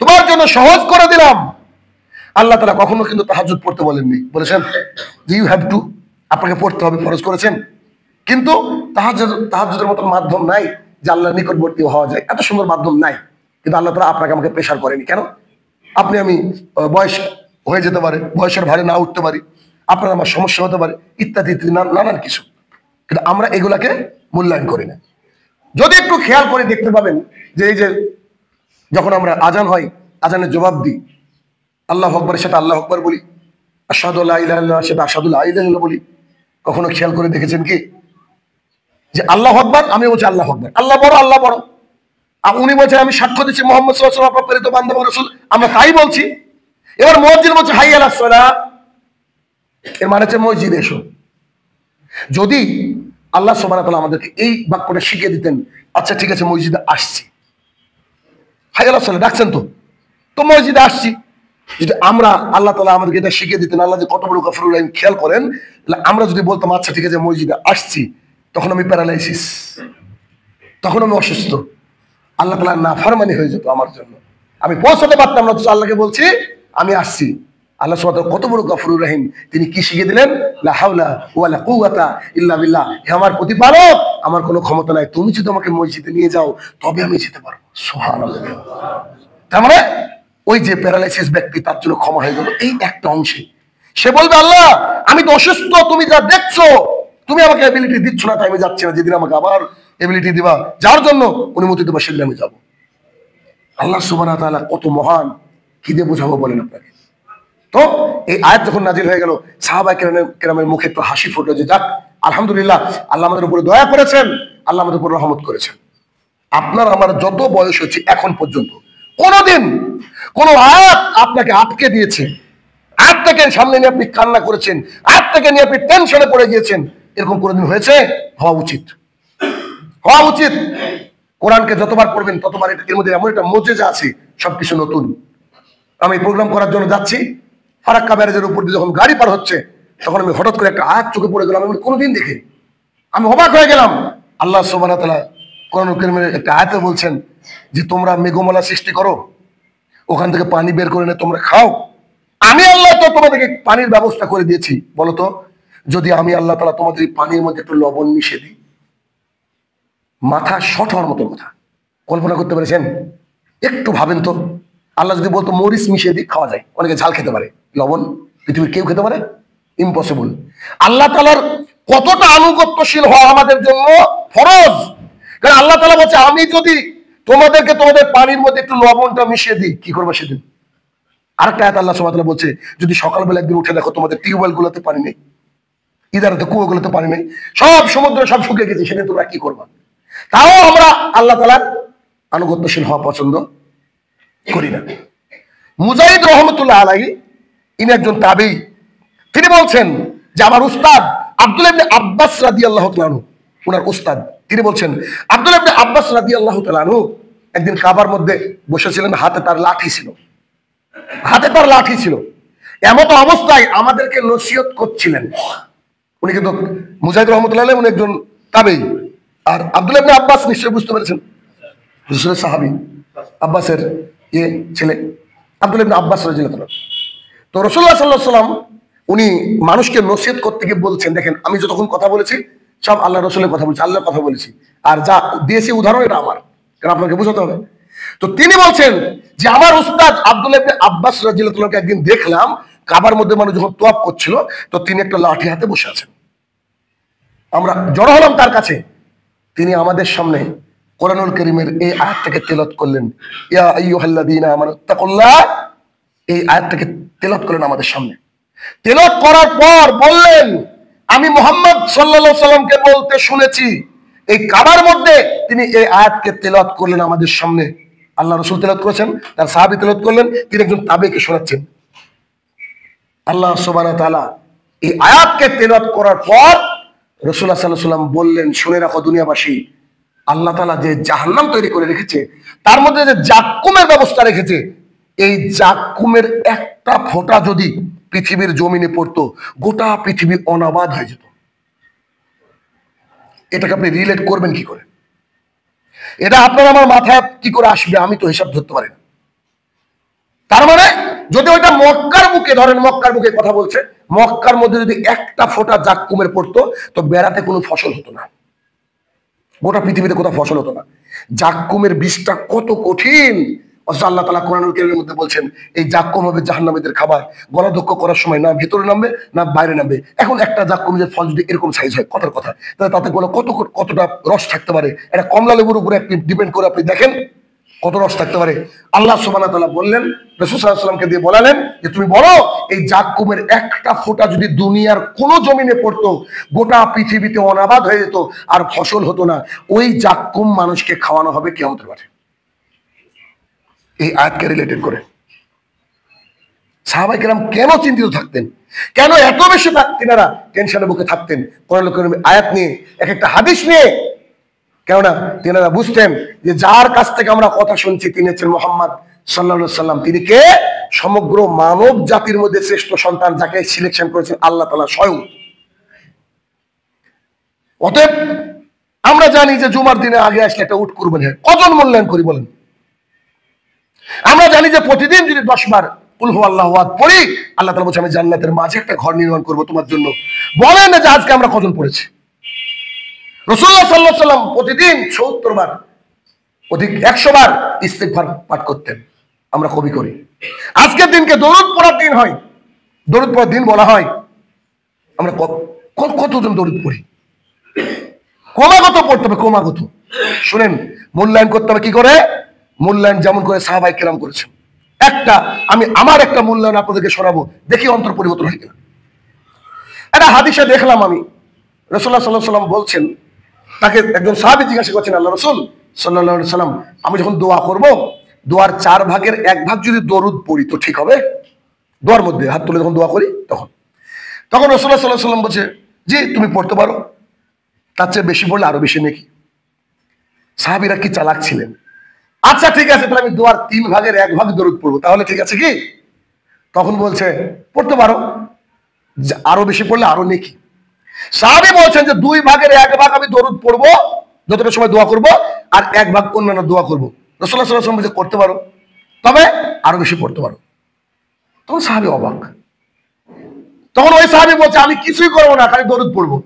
তোমার জন্য সহজ করে দিলাম। আল্লাহ তাআলা কখনো কিন্তু তাহাজ্জুদ পড়তে বলেননি, বলেছেন যে ইউ হ্যাভ টু, আপনাকে পড়তে হবে, ফরজ করেছেন। কিন্তু তাহাজ্জুদের মতো মাধ্যম নাই যে আল্লাহর নিকটবর্তী হওয়া যায়, এত সুন্দর মাধ্যম নাই। কিন্তু আল্লাহ তাআলা আপনাকে আমাকে প্রেশার করেনি। কেন? আমি বয়স হয়ে যেতে পারে, বয়সের ভারে না উঠতে পারি, আপনার আমার সমস্যা হতে পারে, ইত্যাদি ইত্যাদি নানান কিছু, কিন্তু আমরা এগুলাকে মূল্যায়ন করি না। যদি একটু খেয়াল করে দেখতে পাবেন যে এই যে যখন আমরা আজান হয়, আজানের জবাব দিই, আল্লাহু আকবারের সাথে আল্লাহু আকবার বলি, আশহাদু আল্লা ইলাহা ইল্লাল্লাহ সাথে আশহাদু লা ইলাহা ইল্লাল্লাহ বলি। কখনো খেয়াল করে দেখেছেন কি যে আল্লাহু আকবার, আমি বলছি আল্লাহু আকবার, আল্লাহ বড়, আল্লাহ বড়, আর উনি বলছেন আমি সাক্ষ্য দিচ্ছি মুহাম্মদ সাল্লাল্লাহু আলাইহি ওয়াসাল্লাম আপনার প্রেরিত বান্দা ও রাসূল, আমরা তাই বলছি। এবার মুয়াজ্জিন বলছে হাইয়া আলাস সালাহ, এর মানে হচ্ছে মসজিদে এসো। যদি আল্লাহ সুবহানাহু ওয়া তাআলা আমাদেরকে এই বাক্যটা শিখিয়ে দিতেন, আচ্ছা ঠিক আছে মসজিদে আসছি, হাইয়া আলাস সালাহ ডাকছেন তো মসজিদে আসছি, যদি আমরা আল্লাহ তাআলা আমাদেরকে এটা শিখিয়ে দিতেন, আল্লাহ যে কত বড় গফুরুর রহিম খেয়াল করেন, আমরা যদি বলতাম আচ্ছা ঠিক আছে মসজিদে আসছি, তখন আমি প্যারালাইসিস, তখন আমি অসুস্থ, আল্লাহ তাআলা নাফরমানি হয়ে যেত আমার জন্য, আমি পৌঁছাতে পারতাম না। আল্লাহকে বলছি আমি আসছি, আল্লাহ সুবহানাহু ওয়া তাআলা কত বড় গফুরুর রহিম, তিনি কি শিখিয়ে দিলেন, লা হাওলা ওয়ালা কুওয়াতা ইল্লা বিল্লাহ, হে আমার প্রতিপালক, আমার কোনো ক্ষমতা নাই, তুমি যদি আমাকে মসজিদে নিয়ে যাও তবে আমি যেতে পারবো। সুবহানাল্লাহ। তার মানে ওই যে প্যারালাইসিস ব্যক্তি, তার জন্য ক্ষমা হয়ে গেল এই একটা অংশে। সে বলবে আল্লাহ আমি তো অসুস্থ, তুমি যা দেখছো, তুমি আমাকে এবিলিটি দিচ্ছ না, তাই আমি যাচ্ছি না। যেদিন আমাকে আবার এবিলিটি দিবা, যার জন্য অনুমতি দেবা, সেদিন আমি যাবো। আল্লাহ সুবহানাহু ওয়া তাআলা কত মহান, কি দিয়ে বোঝাবো বলেন আপনাকে। তো এই আয়াত যখন নাজিল হয়ে গেল, সাহাবা কেরামের মুখে একটু হাসি ফুটলো যে যাক আলহামদুলিল্লাহ, আল্লাহ আমাদের উপরে দয়া করেছেন, আল্লাহ আমাদের উপরে রহমত করেছেন। আপনার আমার যত বয়স হচ্ছে এখন পর্যন্ত কোনোদিন কোন আয়াত আপনাকে আটকে দিয়েছে, আয়াত থেকে সামনে নিয়ে আপনি কান্না করেছেন, আয়াত থেকে নিয়ে আপনি টেনশনে পড়ে গিয়েছেন, এরকম কোনোদিন হয়েছে? হওয়া উচিত, হওয়া উচিত। কোরআনকে যতবার পড়বেন ততবার এর মধ্যে এমন একটা মুজিজা আছে, সবকিছু নতুন। আমি প্রোগ্রাম করার জন্য যাচ্ছি, ফারাক্কা ব্যারেজের উপর দিয়ে যখন গাড়ি পার হচ্ছে, তখন আমি হঠাৎ করে একটা আয়াত চোখে পড়ে গেলাম, আমি কোনোদিন দেখি, আমি অবাক হয়ে গেলাম। আল্লাহ সুবহানাহু ওয়া তাআলা কোরআনুল কারীমের একটা আয়াতে বলছেন যে তোমরা মেঘমালা সৃষ্টি করো, ওখান থেকে পানি বের করে এনে তোমরা খাও, আমি আল্লাহ তো তোমাদেরকে পানির ব্যবস্থা করে দিয়েছি। বলতো যদি আমি আল্লাহ তাআলা তোমাদের এই পানির মধ্যে একটু লবণ মিশিয়ে দিই, মাথা শট হওয়ার মতো কথা। কল্পনা করতে পেরেছেন? একটু ভাবেন তো, আল্লাহ যদি বলতো মরিচ মিশিয়ে দিই, খাওয়া যায়। অনেকে ঝাল খেতে পারে, লবণ পৃথিবীর কেউ খেতে পারে? ইম্পসিবল। আল্লাহ তাআলার কতটা আনুগত্যশীল হওয়া আমাদের জন্য ফরজ। কারণ আল্লাহ তাআলা বলছে আমি যদি তোমাদেরকে তোমাদের পানির মধ্যে একটু লবণটা মিশিয়ে দিই, কি করবে সেদিন? আরেকটা আয়াত আল্লাহ সুবহানাহু ওয়া তাআলা বলছে যদি সকালবেলা একদিন উঠে দেখো তোমাদের টিউবওয়েল গুলোতে পানি নেই, ইদারাতে কুয়োগুলোতে পানি নেই, সব সমুদ্র সব শুকিয়ে গেছে, সেদিন তোমরা কি করবা? তাও আমরা আল্লাহ তাআলার আনুগত্যশীল হওয়া পছন্দ করি না। মুজাহিদ রহমতুল্লাহ আলাইহি, ইনি একজন তাবেঈ, তিনি বলছেন যে আমার উস্তাদ আব্দুল্লাহ ইবনে আব্বাস রাদিয়াল্লাহু তাআলা আনহু, ওনার উস্তাদ, তিনি বলছেন আব্দুল্লাহ ইবনে আব্বাস রাদিয়াল্লাহু তাআলা আনহু একদিন কাবার মধ্যে বসেছিলেন, হাতে তার লাঠি ছিল, হাতে তার লাঠি ছিল। এমত অবস্থায় আমাদেরকে নসিহত করছিলেন। উনি কিন্তু মুজাহিদ রহমতুল্লাহ আলাইহি, উনি একজন তাবেঈ। আর আব্দুল্লাহ ইবনে আব্বাস নিশ্চয়ই বুঝতে পেরেছেন, রাসূলের সাহাবী, আব্বাসের ছেলে আব্দুল্লাহ ইবনে আব্বাস রাদিয়াল্লাহু তাআলা। তো রাসূলুল্লাহ সাল্লাল্লাহু আলাইহি ওয়াসাল্লাম উনি মানুষকে নসিহত করতে গিয়ে বলছেন দেখেন আমি যতক্ষণ কথা বলেছি সব আল্লাহ রাসূলের কথা বলছি, আল্লাহর কথা বলেছি, আর যা দিয়েছি উদাহরণ এটা আমার, কারণ আপনাকে বোঝাতে হবে। তো তিনি বলছেন যে আমার উস্তাদ আব্দুল্লাহ ইবনে আব্বাস রাদিয়াল্লাহু তাআলাকে একদিন দেখলাম কাবার মধ্যে মানুষ যখন তোয়াফ করছিল, তো তিনি একটা লাঠি হাতে বসে আছেন। আমরা জড়ো হলাম তার কাছে। তিনি আমাদের সামনে কোরআনুল কারীমের এই আয়াতটাকে তেলাওয়াত করলেন, ইয়া আইয়ুহাল্লাযীনা আমানু তাকুল্লাহ, এই আয়াতটাকে তেলাওয়াত করলেন আমাদের সামনে। তেলাওয়াত করার পর বললেন আমি মুহাম্মদ সাল্লাল্লাহু আলাইহি সাল্লামকে বলতে শুনেছি। এই কাবার মধ্যে তিনি এই আয়াতকে তেলাওয়াত করলেন আমাদের সামনে। আল্লাহ রাসূল তেলাওয়াত করেছেন, তার সাহাবী তেলাওয়াত করলেন, তিনি একজন তাবেঈকে শোনাচ্ছেন। আল্লাহ সুবহানাহু ওয়া তাআলা এই আয়াতকে তেলাওয়াত করার পর রাসূলুল্লাহ সাল্লাল্লাহু আলাইহি ওয়াসাল্লাম বললেন শুনে রাখো দুনিয়াবাসী, আল্লাহ তাআলা যে জাহান্নাম তৈরি করে রেখেছে, তার মধ্যে যে জাক্কুমের ব্যবস্থা রেখেছে, এই জাক্কুমের একটা ফোঁটা যদি পৃথিবীর জমিনে পড়তো, গোটা পৃথিবী অনাবাদ হয়ে যেত। এটাকে আপনি রিলেট করবেন কি করে? এটা আপনার আমার মাথায় কি করে আসবে আমি তো হিসাব ধরতে পারি না। তার মানে যদি ওইটা মক্কার বুকে, ধরেন মক্কার বুকে কথা বলছে, মক্কার মধ্যে যদি একটা ফোঁটা জাক্কুমের পড়তো, তো বেড়াতে কোনো ফসল হতো না, গোটা পৃথিবীতে কোথাও ফসল হতো না। জাক্কুমের বিষটা কত কঠিন, অথচ আল্লাহ তাআলা কোরআনুল কারীমের মধ্যে বলছেন এই জাক্কুম হবে জাহান্নামীদের খাবার, গলাধক্ষ করার সময় না ভিতরে নামবে না বাইরে নামবে। এখন একটা জাক্কুমের ফল যদি এরকম সাইজ হয়, কথার কথা, তাহলে তাতে গলা কতটা রস থাকতে পারে? এটা কমলা লেবুর উপরে আপনি ডিপেন্ড করে আপনি দেখেন কত রস থাকতে পারে। আল্লাহ সুবহানাহু ওয়া তাআলা বললেন, রাসূল সাল্লাল্লাহু আলাইহি ওয়াসাল্লামকে দিয়ে বলালেন যে তুমি বলো এই জাক্কুমের একটা ফোঁটা যদি দুনিয়ার কোনো জমিনে পড়তো, গোটা পৃথিবীতে অনাবাদ হয়ে যেত, আর ফসল হতো না। ওই জাক্কুম মানুষকে খাওয়ানো হবে কিয়ামতের মাঠে। এই আয়াতকে রিলেটেড করে সাহাবায়ে কেরাম কেন চিন্তিত থাকতেন, কেন এত বেশি তিনারা টেনশনে বুকে থাকতেন কোরআনুল কারীমের আয়াত নিয়ে, এক একটা হাদিস নিয়ে? কেননা তিনারা বুঝতেন যে যার কাছ থেকে আমরা কথা শুনছি তিনি হচ্ছেন মুহাম্মদ সাল্লাল্লাহু আলাইহি সাল্লাম। তিনি কে? সমগ্র মানব জাতির মধ্যে শ্রেষ্ঠ সন্তান, যাকে সিলেকশন করেছেন আল্লাহ তাআলা স্বয়ং। অতএব আমরা জানি যে জুমার দিনে আগে আসলে একটা উট কুরবানি হয়, কজন মূল্যায়ন করি বলেন? আমরা জানি যে প্রতিদিন যদি 10 বার কুল হুয়াল্লাহু আহাদ পড়ি, আল্লাহ তাআলা বলেছেন আমি জান্নাতের মাঝে একটা ঘর নির্মাণ করব তোমার জন্য। বলেন যে আজকে আমরা কজন পড়েছি? রাসূলুল্লাহ সাল্লাল্লাহু আলাইহি সাল্লাম প্রতিদিন 70 বার, অধিক 100 বার ইস্তিগফার পাঠ করতেন। আমরা কবি করি। আজকের দিনকে দরুদ পড়ার দিন হয়, দরুদ পড়ার দিন বলা হয়। আমরা কতজন দরুদ পড়ি? ক্রমাগত পড়তে হবে, ক্রমাগত। শুনেন, মূল্যায়ন করতে হবে কি করে? মূল্যায়ন যেমন করে সাহাবায়ে কেরাম করেছেন। আমি আমার একটা মূল্যায়ন আপনাদেরকে শোনাবো, দেখি অন্তর পরিবর্তন হয় কিনা। একটা হাদিসে দেখলাম আমি, রাসূলুল্লাহ সাল্লাল্লাহু আলাইহি ওয়াসাল্লাম বলছেন, তাকে একজন সাহাবী জিজ্ঞাসা করছেন, আল্লাহ রাসূল সাল্লাল্লাহু আলাইহি ওয়াসাল্লাম, আমি যখন দোয়া করব, দোয়ার 4 ভাগের 1 ভাগ যদি দরুদ পড়ি তো ঠিক হবে? দোয়ার মধ্যে হাত তুলে যখন দোয়া করি তখন রাসূলুল্লাহ সাল্লাল্লাহু আলাইহি ওয়াসাল্লাম বলছে, জি তুমি পড়তে পারো, তার চেয়ে বেশি পড়লে আরো বেশি নেকি। সাহাবীরা কি চালাক ছিলেন। আচ্ছা ঠিক আছে, তাহলে আমি দোয়ার 3 ভাগের 1 ভাগ দরুদ পড়বো, তাহলে ঠিক আছে কি? তখন বলছে পড়তে পারো, আরো বেশি পড়লে আরো নেকি। সাহাবী বলছেন যে 2 ভাগের 1 ভাগ আমি দরুদ পড়বো, যতটা সময় দোয়া করব, আর 1 ভাগ অন্যান্য দোয়া করবো। রাসূলুল্লাহ সাল্লাল্লাহু আলাইহি ওয়াসাল্লাম বলছে করতে পারো, তবে আরো বেশি পড়তে পারো। তখন সাহাবী অবাক। তখন ওই সাহাবী বলছে আমি কিছুই করবো না, খালি দরুদ পড়বো।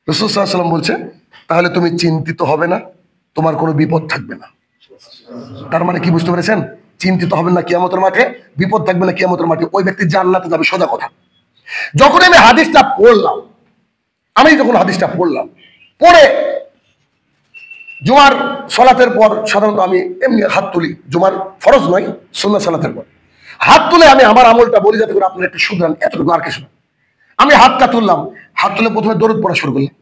রাসূলুল্লাহ সাল্লাল্লাহু আলাইহি ওয়াসাল্লাম বলছে তাহলে তুমি চিন্তিত হবে না, তোমার কোনো বিপদ থাকবে না। তার মানে কি বুঝতে পেরেছেন? চিন্তিত হবেন না কিয়ামতের মাঠে, বিপদ থাকবে না কিয়ামতের মাঠে, ওই ব্যক্তি জান্নাতে যাবে, সোজা কথা। যখন আমি হাদিসটা পড়লাম, পড়ে জুমার সালাতের পর সাধারণত আমি এমনি হাত তুলি, জুমার ফরজ নয়, সুন্নাত সালাতের পর হাত তুলে আমি আমার আমলটা বলি যাতে করে আপনারা একটু শুধরান, এতটুকু আর কিছু না। আমি হাতটা তুললাম, হাত তুলে প্রথমে দরুদ পড়া শুরু করলাম,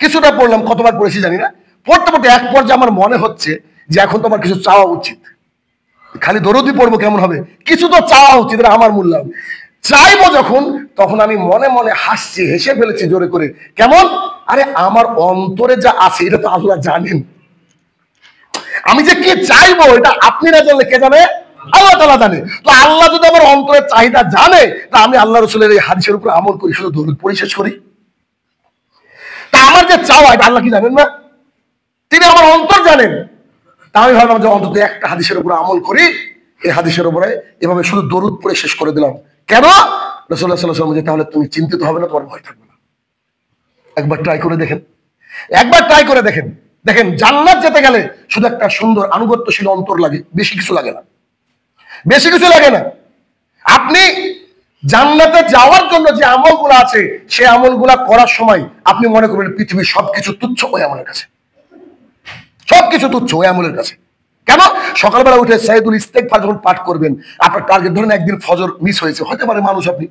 কিছুটা পড়লাম, কতবার পড়েছি জানি না। পড়তে পড়তে এক পর্যায়ে আমার মনে হচ্ছে যে এখন তো আমার কিছু চাওয়া উচিত, খালি দরুদই পড়বো কেমন হবে, কিছু তো চাওয়া উচিত, এটা আমার মূল্যায়ন। চাইবো যখন, তখন আমি মনে মনে হাসছি, হেসে ফেলেছি জোরে করে। কেমন? আরে আমার অন্তরে যা আছে এটা তো আল্লাহ জানেন, আমি যে কি চাইবো এটা আপনি না জানলে কে জানে? আল্লাহ তাআলা জানে। তো আল্লাহ যদি আমার অন্তরের চাহিদা জানে, তা আমি আল্লাহ রাসূলের এই হাদিসের উপর আমল করি, শুধু দরুদ পড়ে শেষ করি। তা আমার যে চাওয়া এটা আল্লাহ কি জানেন না? তিনি আমার অন্তর জানেন। তা আমি ভাবলাম যে অন্তত একটা হাদিসের উপর আমল করি, এই হাদিসের উপরে এভাবে শুধু দরুদ পড়ে শেষ করে দিলাম। কেন? রাসূলুল্লাহ সাল্লাল্লাহু আলাইহি ওয়াসাল্লাম বলেছেন তাহলে তুমি চিন্তিত হবে না, তোমার ভয় থাকবে না। একবার ট্রাই করে দেখেন, দেখেন জান্নাত যেতে গেলে শুধু একটা সুন্দর আনুগত্যশীল অন্তর লাগে, বেশি কিছু লাগে না। আপনি জান্নাতে যাওয়ার জন্য যে আমলগুলো আছে, সেই আমলগুলা করার সময় আপনি মনে করবেন পৃথিবীর সবকিছু তুচ্ছ ওই আমলের কাছে, সবকিছু তুচ্ছ ওই আমলের কাছে। কেন? সকালবেলা উঠে সাইয়্যিদুল ইস্তেগফার যখন পাঠ করবেন, আপনার টার্গেট ধরেন একদিন ফজর মিস হয়েছে, হতে পারে মানুষ, আপনি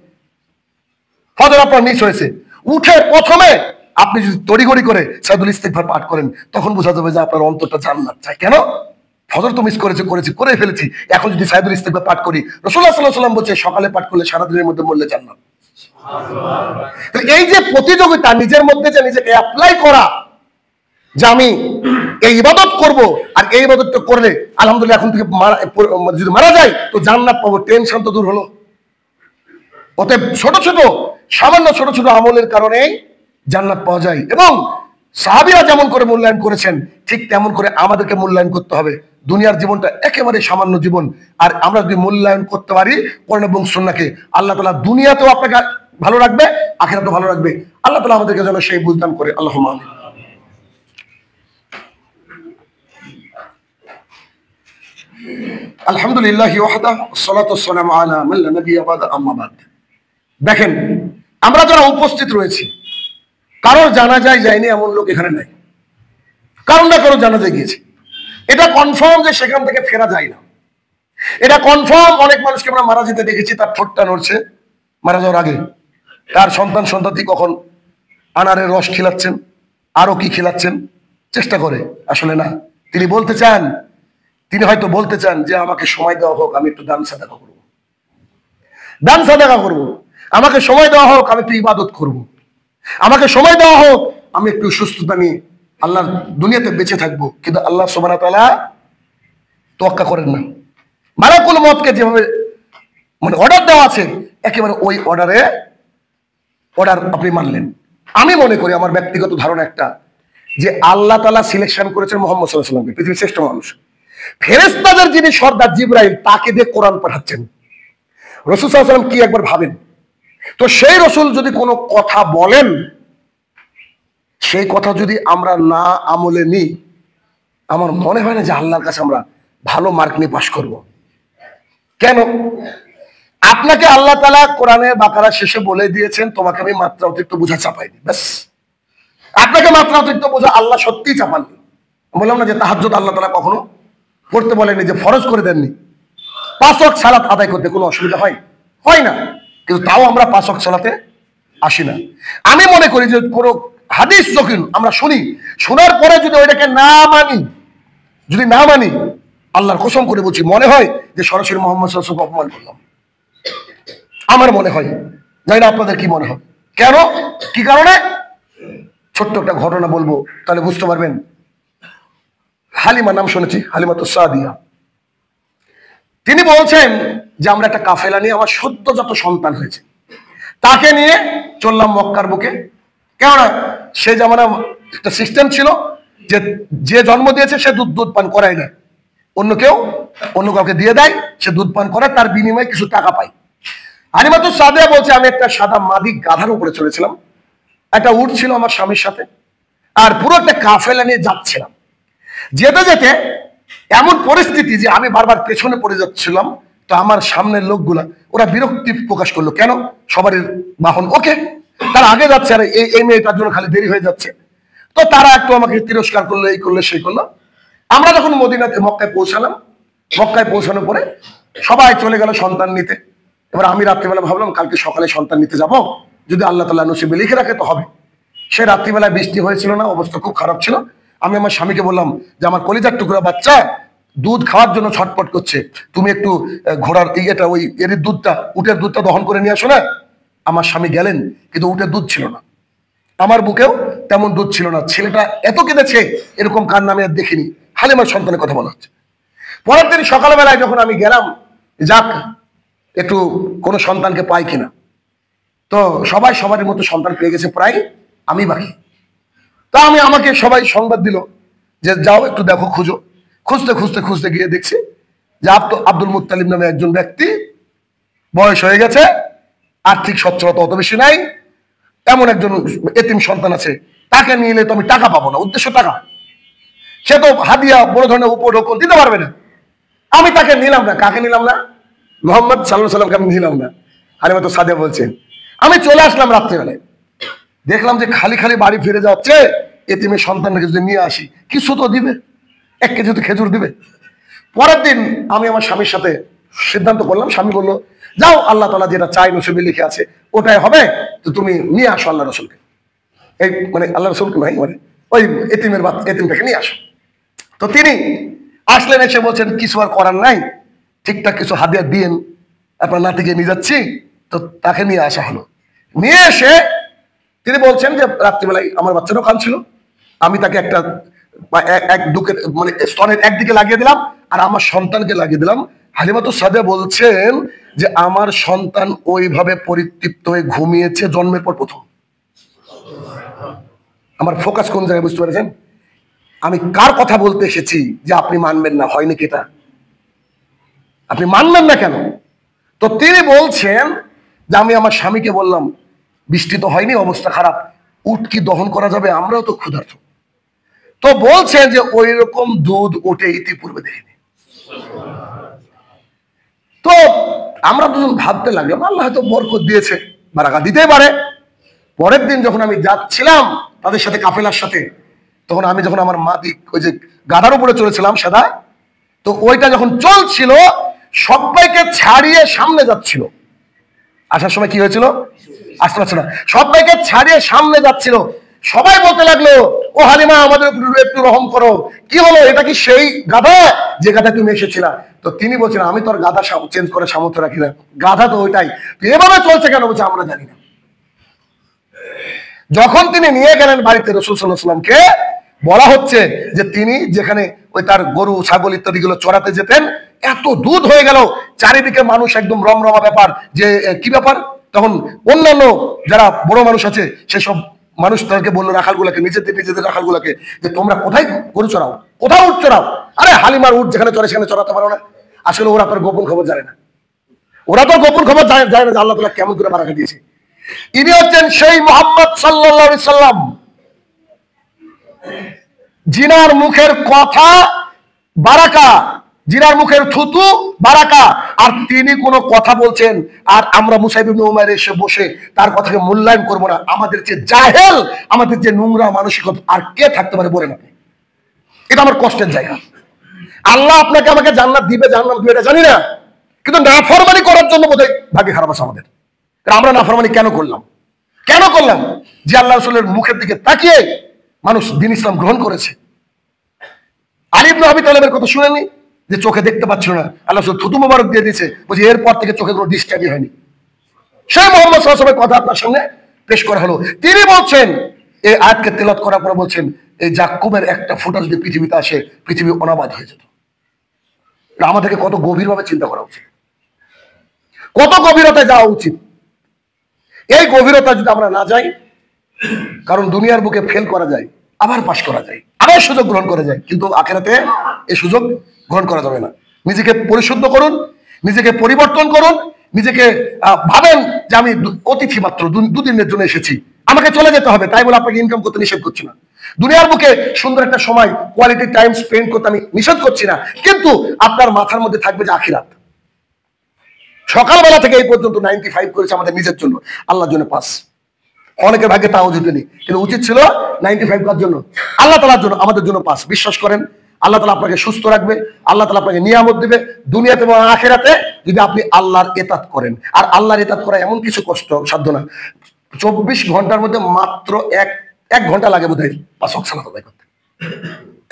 ফজর আপনার মিস হয়েছে, উঠে প্রথমে আপনি যদি তড়িঘড়ি করে সাইয়্যিদুল ইস্তেগফার পাঠ করেন, তখন বোঝা যাবে যে আপনার অন্তরটা জান্নাত চায়। কেন? ফজর তো মিস করে ফেলেছি, এখন যদি সাইয়্যিদুল ইস্তেগফার পাঠ করি, রাসূলুল্লাহ সাল্লাল্লাহু আলাইহি ওয়াসাল্লাম বলছে সকালে পাঠ করলে সারা দিনের মধ্যে মরলে জান্নাত। এই যে প্রতিযোগিতা, নিজের মধ্যে যে নিজেকে অ্যাপ্লাই করা, যে আমি এই ইবাদত করব, আর এই ইবাদতটা করলে আলহামদুলিল্লাহ এখন থেকে যদি মারা যায় তো জান্নাত পাবো, টেনশন তো দূর হলো। অতএব সামান্য ছোট ছোট আমলের কারণে জান্নাত পাওয়া যায়। এবং সাহাবীরা যেমন করে মূল্যায়ন করেছেন, ঠিক তেমন করে আমাদেরকে মূল্যায়ন করতে হবে। দুনিয়ার জীবনটা একেবারে সামান্য জীবন, আর আমরা যদি মূল্যায়ন করতে পারি কোরআন এবং সুন্নাহকে, আল্লাহ তাআলা দুনিয়াতেও আপনাকে ভালো রাখবে, আখিরাতেও ভালো রাখবে। আল্লাহ তাআলা আমাদেরকে যেন সেই বুঝদান করে। আল্লাহুম্মা আমিন। আলহামদুলিল্লাহ ওয়াহদা ওয়াসসালাতু ওয়াসসালামু আলা মান লা নাবিয়্যা বা'দা, আম্মা বা'দ। দেখেন, আমরা যারা উপস্থিত রয়েছি, কারোর জানাজায় যায়নি এমন লোক এখানে নাই, কারণ না কারো জানাজায় গিয়েছে। এটা কনফার্ম যে সেখান থেকে ফেরা যায় না, এটা কনফার্ম। অনেক মানুষকে আমরা মারা যেতে দেখেছি, তার ঠোঁটটা নড়ছে মারা যাওয়ার আগে, তার সন্তান-সন্ততি কখন আনারের রস খিলাচ্ছেন, আরো কি খিলাচ্ছেন চেষ্টা করে, আসলে না। তিনি হয়তো বলতে চান যে আমাকে সময় দেওয়া হোক, আমি একটু দান সাদাকা করবো, আমাকে সময় দেওয়া হোক, আমি একটু ইবাদত করব, আমাকে সময় দেওয়া হোক, আমি একটু সুস্থতা নিয়ে আল্লাহর দুনিয়াতে বেঁচে থাকবো। কিন্তু আল্লাহ সুবহানাহু ওয়া তাআলা তোয়াক্কা করেন না। মালাকুল মউতকে যেভাবে অর্ডার দেওয়া আছে, একেবারে ওই অর্ডার আপনি মানলেন। আমি মনে করি, আমার ব্যক্তিগত ধারণা একটা, যে আল্লাহ তাআলা সিলেকশন করেছেন মুহাম্মদ সাল্লাল্লাহু আলাইহি ওয়াসাল্লামকে, পৃথিবীর শ্রেষ্ঠ মানুষ। ফেরেশতাদের যিনি সর্দার জিবরাইল, তাকে দিয়ে কোরআন পাঠাচ্ছেন। রাসূল সাল্লাল্লাহু আলাইহি ওয়াসাল্লাম কি একবার ভাবেন তো, সেই রাসূল যদি কোনো কথা বলেন, সেই কথা যদি আমরা না আমলে নিই, আমার মনে হয় না যে আল্লাহর কাছে আমরা ভালো মার্ক নিয়ে পাশ করব। কেন? আপনাকে আল্লাহ তাআলা কোরআনে বাকারা শেষে বলে দিয়েছেন, তোমাকে আমি মাত্রা অতিরিক্ত বোঝা চাপাইনি, ব্যাস। আপনাকে মাত্রা অতিরিক্ত বোঝা আল্লাহ সত্যিই চাপাননি। বললাম না যে তাহাজ্জুদ আল্লাহ তাআলা কখনো পড়তে বলেনি, যে ফরজ করে দেননি। 5 ওয়াক্ত সালাত আদায় করতে কোনো অসুবিধা হয় না, কিন্তু তাও আমরা 5 ওয়াক্ত সালাতে আসি না। আমি মনে করি যে কোনো হাদিস যখন আমরা শুনি, শোনার পরে যদি ওইটাকে না মানি, আল্লাহর কসম করে বলছি, মনে হয় যে সরাসরি মুহাম্মদ সাল্লাল্লাহু আলাইহি ওয়াসাল্লাম অপমান করলাম। আমার মনে হয়, জানি না আপনাদের কি মনে হয়। কেন, কি কারণে? ছোট্ট একটা ঘটনা বলবো, তাহলে বুঝতে পারবেন। হালিমা নাম শুনেছি, হালিমাতুস সাদিয়া। তিনি বলছেন যে আমরা একটা কাফেলা নিয়ে, আমার সদ্যজাত সন্তান হয়েছে, তাকে নিয়ে চললাম মক্কার বুকে। কেননা সে জামানা একটা সিস্টেম ছিল যে যে জন্ম দিয়েছে সে দুধ পান করায় না, অন্য কাউকে দিয়ে দেয়, সে দুধ পান করে, তার বিনিময়ে কিছু টাকা পায়। হালিমাতুস সাদিয়া বলছে, আমি একটা সাদা মাদি গাধার উপরে চলেছিলাম, একটা উট ছিল আমার স্বামীর সাথে, আর পুরো একটা কাফেলা নিয়ে যাচ্ছিলাম। যেতে যেতে এমন পরিস্থিতি যে আমি বারবার পেছনে পড়ে যাচ্ছিলাম। তো আমার সামনের লোকগুলা ওরা বিরক্তি প্রকাশ করলো, কেন সবারই বাহন ওকে, তারা আগে যাচ্ছে আর এই মেয়েটার জন্য খালি দেরি হয়ে যাচ্ছে। তো তারা একটু আমাকে তিরস্কার করলো, এই করলো সেই করলো। আমরা যখন মক্কায় পৌঁছালাম, মক্কায় পৌঁছানোর পরে সবাই চলে গেল সন্তান নিতে। এবার আমি রাত্রিবেলা ভাবলাম কালকে সকালে সন্তান নিতে যাব, যদি আল্লাহ তাআলা নসিবে লিখে রাখে তো হবে। সে রাত্রিবেলায় বৃষ্টি হয়েছিল না, অবস্থা খুব খারাপ ছিল। আমি আমার স্বামীকে বললাম যে আমার কলিজার টুকরা বাচ্চা দুধ খাওয়ার জন্য ছটপট করছে, তুমি একটু ঘোড়ার উটের দুধটা দহন করে নিয়ে আসো না। আমার স্বামী গেলেন, কিন্তু উটের দুধ ছিল না, আমার বুকেও তেমন দুধ ছিল না। ছেলেটা এত কেঁদেছে, এরকম কান্না আমি আর দেখিনি। হালিমার সন্তানের কথা বলা হচ্ছে। পরের দিন সকালবেলায় যখন আমি গেলাম, যাক একটু কোনো সন্তানকে পাই কিনা, তো সবাই সবার মতো সন্তান পেয়ে গেছে, প্রায় আমি বাকি। তা আমাকে সবাই সংবাদ দিল যে যাও একটু দেখো, খুঁজতে গিয়ে দেখছি যে আব্দুল মুত্তালিব নামে একজন ব্যক্তি, বয়স হয়ে গেছে, আর্থিক সচ্ছলতা অত বেশি নাই, এমন একজন এতিম সন্তান আছে, তাকে নিলে তো আমি টাকা পাবো না, উদ্দেশ্য টাকা, সে তো হাদিয়া বড় ধরনের উপঢৌকন দিতে পারবে না। আমি তাকে নিলাম না। কাকে নিলাম না? মুহাম্মদ সাল্লাল্লাহু আলাইহি ওয়াসাল্লামকে আমি নিলাম না। হালিমাতুস সাদিয়া বলছেন, আমি চলে আসলাম রাত্রিবেলায়, দেখলাম যে খালি বাড়ি ফিরে যাচ্ছে, এতিমের সন্তানকে যদি নিয়ে আসি কিছু তো দিবে, 1 কেজি তো খেজুর দিবে। পরের দিন আমি আমার স্বামীর সাথে সিদ্ধান্ত করলাম, স্বামী বললো যাও, আল্লাহ তাআলা যেটা চাই নসিবে লিখে আছে ওটাই হবে, তো তুমি নিয়ে আসো আল্লাহ রসুলকে, এই মানে আল্লাহ রসুলকে নয়, মানে ওই এতিমটাকে নিয়ে আসো। তো তিনি আসলেন, এসে বলছেন কিছু আর করার নাই, ঠিকঠাক কিছু হাদিয়া দিয়েন, আপনার নাতিকে নিয়ে যাচ্ছি। তো তাকে নিয়ে আসা হলো। নিয়ে এসে তিনি বলছেন যে রাত্রিবেলায় আমার বাচ্চারও কাঁদছিল, আমি তাকে একটা মানে স্তনের একদিকে লাগিয়ে দিলাম, আর আমার সন্তানকে লাগিয়ে দিলাম। হালিমাতুস সাদিয়া বলছেন যে আমার সন্তান ওইভাবে পরিতৃপ্ত হয়ে ঘুমিয়েছে জন্মের পর প্রথম। আমার ফোকাস কোন জায়গায় বুঝতে পেরেছেন? আমি কার কথা বলতে এসেছি যে আপনি মানবেন না? হয় নাকি এটা? আপনি মানবেন না কেন? তো তিনি বলছেন যে আমি আমার স্বামীকে বললাম, বৃষ্টি তো হয়নি, অবস্থা খারাপ, উট কি দহন করা যাবে? আমরাও তো ক্ষুধার্ত। তো বলছেন যে ওই রকম দুধ ওঠে ইতিপূর্বে দেখিনি। তো আমরা দুজন ভাবতে লাগলাম, আল্লাহ হয়তো বরকত দিয়েছে, বারাকা দিতেই পারে। পরের দিন যখন আমি যাচ্ছিলাম তাদের সাথে, কাফেলার সাথে, তখন আমি যখন আমার ওই যে গাধার উপরে চলেছিলাম সাদা, তো ওইটা যখন চলছিল সবাইকে ছাড়িয়ে সামনে যাচ্ছিল। আসার সময় কি হয়েছিল? আসতে পারছে না, সবাইকে ছাড়িয়ে সামনে যাচ্ছিল। সবাই বলতে লাগলো, ও হালিমা আমাদের উপর একটু রহম করো, কি হলো, এটা কি সেই গাধা যে গাধা তুমি এসেছিলা? তো তিনি বলছেন, আমি তোর গাধা চেঞ্জ করে সামর্থ্য রাখি না, গাধা তো ওইটাই, এভাবে চলছে কেন? বলছে আমরা জানি না। যখন তিনি নিয়ে গেলেন বাড়িতে রাসূল সাল্লাল্লাহু আলাইহি ওয়াসাল্লামকে, বলা হচ্ছে যে তিনি যেখানে ওই তার গরু ছাগল ইত্যাদি গুলো চড়াতে যেতেন, এত দুধ হয়ে গেল, চারিদিকে মানুষ একদম রমরমা ব্যাপার, যে কি ব্যাপার। তখন অন্যান্য যারা বড় মানুষ আছে সেসব মানুষ তাদেরকে বললো, রাখালগুলাকে, নিজেদের রাখালগুলাকে, যে তোমরা কোথায় গরু চড়াও, কোথাও উট চড়াও? আরে হালিমার উট যেখানে চড়ে সেখানে চড়াতে পারো না। আসলে ওরা তোর গোপন খবর জানে না, ওরা তোর গোপন খবর জানে না যে আল্লাহ তাআলা কেমন করে বারাকা দিয়েছে। ইনি হচ্ছেন সেই মুহাম্মদ সাল্লাল্লাহু আলাইহি সাল্লাম, জিনার মুখের কথা বারাকা জিনার মুখের থুতু বারাকা, আর তিনি কোনো কথা বলছেন আর আমরা মুসাইব ইবনে উমাইর এসে বসে তার কথাকে মূল্যায়ন করব না। আমাদের যে জাহেল, আমাদের যে নোংরা মানসিকতা আর কে থাকতে পারে বলেন আপনি? এটা আমার কষ্টের জায়গা। আল্লাহ আপনাকে আমাকে জান্নাত দিবে, জান্নাত দিবে এটা জানি না, কিন্তু নাফরমানি করার জন্য বোধহয় ভাগ্য খারাপ আছে আমাদের। আমরা নাফরমানি কেন করলাম? কেন করলাম? যে আল্লাহ রাসূলের মুখের দিকে তাকিয়ে মানুষ দ্বীন ইসলাম গ্রহণ করেছে। আলী ইবনে আবি তালেবের কথা শুনেননি? যে চোখে দেখতে পাচ্ছিল না, আল্লাহ রাসূল থুতু মোবারক দিয়ে দিয়েছে, বলছে এরপর থেকে চোখে কোনো ডিস্টার্বই হয়নি। সেই মুহাম্মদ সাল্লাল্লাহু আলাইহি ওয়াসাল্লামের কথা আপনার সামনে পেশ করা হলো। তিনি বলছেন, এই আয়াতকে তেলাওয়াত করার পর বলছেন, এই জাক্কুমের একটা ফোঁটা যদি পৃথিবীতে আসে, পৃথিবী অনাবাদ হয়ে যেত। আমাদেরকে কত গভীরভাবে চিন্তা করা উচিত, কত গভীরতায় যাওয়া উচিত। এই গভীরতা যদি আমরা না যাই, কারণ দুনিয়ার বুকে ফেল করা যায়, আবার পাশ করা যায়, আবার সুযোগ গ্রহণ করা যায়, কিন্তু আখিরাতে এই সুযোগ গ্রহণ করা যাবে না। নিজেকে পরিশুদ্ধ করুন, নিজেকে পরিবর্তন করুন, নিজেকে ভাবেন যে আমি অতিথি মাত্র, দুদিনের জন্য এসেছি, আমাকে চলে যেতে হবে, তাই বলে আপনাকে ইনকাম করতে নিষেধ করছি না। দুনিয়ার বুকে সুন্দর একটা সময় কোয়ালিটি টাইম স্পেন্ড করতে আমি নিষেধ করছি না, কিন্তু আপনার মাথার মধ্যে থাকবে যে আখিরাত। সকালবেলা থেকে এই পর্যন্ত 95 করেছে আমাদের নিজের জন্য, আল্লাহর জন্য 5। অনেকের ভাগ্যে তাও জুটেনি, কিন্তু উচিত ছিল 95 করার জন্য, আল্লাহ তাআলার জন্য, আমাদের জন্য 5। বিশ্বাস করেন আল্লাহ তাআলা আপনাকে সুস্থ রাখবে, আল্লাহ তাআলা আপনাকে নিয়ামত দিবে দুনিয়াতে এবং আখিরাতে, যদি আপনি আল্লাহর ইতাত করেন। আর আল্লাহর ইতাত করা এমন কিছু কষ্ট সাধ্য না। 24 ঘন্টার মধ্যে মাত্র এক ঘন্টা লাগে বোধহয় 5 ওয়াক্ত সালাত আদায় করতে।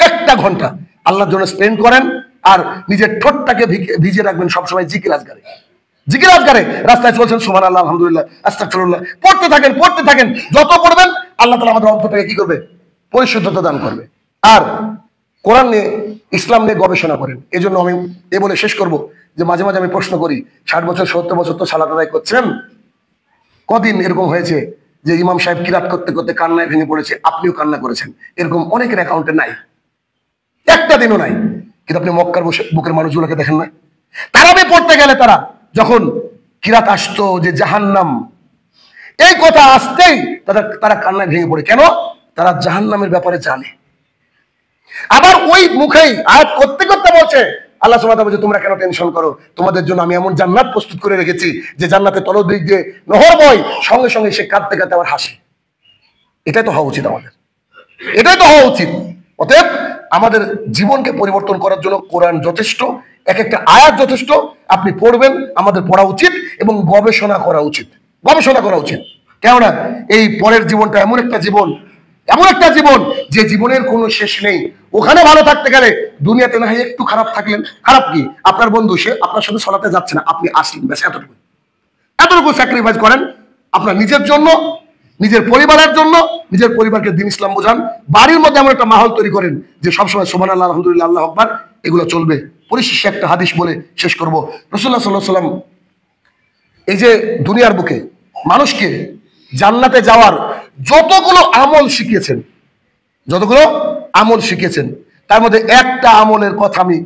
একটা ঘন্টা আল্লাহর জন্য স্পেন্ড করেন, আর নিজের ঠোঁটটাকে ভিজিয়ে রাখবেন সবসময় জিকির আজগারে। জিকির আজগারে রাস্তায় চলছেন, সুবহানাল্লাহ, আলহামদুলিল্লাহ, আস্তাগফিরুল্লাহ পড়তে থাকেন, পড়তে থাকেন। যত পড়বেন আল্লাহ তাআলা আমাদের অন্তরটাকে কি করবে? পরিশুদ্ধতা দান করবে। আর কোরআন নিয়ে, ইসলাম নিয়ে গবেষণা করেন। এই জন্য আমি এ বলে শেষ করব যে মাঝে মাঝে আমি প্রশ্ন করি, 60 বছর 70 বছর তো সালাত আদায় করছেন, কদিন এরকম হয়েছে যে ইমাম সাহেব কিরাত করতে করতে কান্নায় ভেঙে পড়েছে, আপনিও কান্না করেছেন? এরকম অনেকের অ্যাকাউন্টে নাই, একটা দিনও নাই। কিন্তু আপনি মক্কার বুকের মানুষগুলোকে দেখেন না? তারাবি পড়তে গেলে তারা যখন কিরাত আসতো যে জাহান্নাম, এই কথা আসতেই তারা কান্নায় ভেঙে পড়ে। কেন? তারা জাহান্নামের ব্যাপারে জানে। আবার ওই মুখেই আয়াত করতে করতে বলছে, আল্লাহ সুবহানাহু ওয়া তাআলা বলছে, তোমরা কেন টেনশন করো? তোমাদের জন্য আমি এমন জান্নাত প্রস্তুত করে রেখেছি যে জান্নাতে তলদিক দিয়ে নহর বয়, সঙ্গে সঙ্গে সে কাঁদতে কাঁদতে আবার হাসে। এটাই তো হওয়া উচিত আমাদের, এটাই তো হওয়া উচিত। অতএব আমাদের জীবনকে পরিবর্তন করার জন্য কোরআন যথেষ্ট, এক একটা আয়াত যথেষ্ট। আপনি পড়বেন, আমাদের পড়া উচিত এবং গবেষণা করা উচিত, গবেষণা করা উচিত। কেননা এই পরের জীবনটা এমন একটা জীবন, এমন একটা জীবন যে জীবনের কোনো শেষ নেই। ওখানে ভালো থাকতে গেলে দুনিয়াতে না হয় একটু খারাপ থাকলেন, খারাপ কি? আপনার বন্ধু সে আপনার সাথে সলাতে যাচ্ছে না, আপনি আসলেন, ব্যাস এতটুকু। এতটুকু স্যাক্রিফাইস করেন আপনার নিজের জন্য, নিজের পরিবারের জন্য, নিজের পরিবারকে দ্বীন ইসলাম বোঝান। বাড়ির মধ্যে এমন একটা মাহল তৈরি করেন যে সবসময় সুবহানাল্লাহ, আলহামদুলিল্লাহ, আল্লাহু আকবার, এগুলো চলবে। পরিশেষে একটা হাদিস বলে শেষ করব। রাসূলুল্লাহ সাল্লাল্লাহু আলাইহি ওয়াসাল্লাম এই যে দুনিয়ার বুকে মানুষকে জান্নাতে যাওয়ার যতগুলো আমল শিখিয়েছেন, যতগুলো আমল শিখিয়েছেন, তার মধ্যে একটা আমলের কথা আমি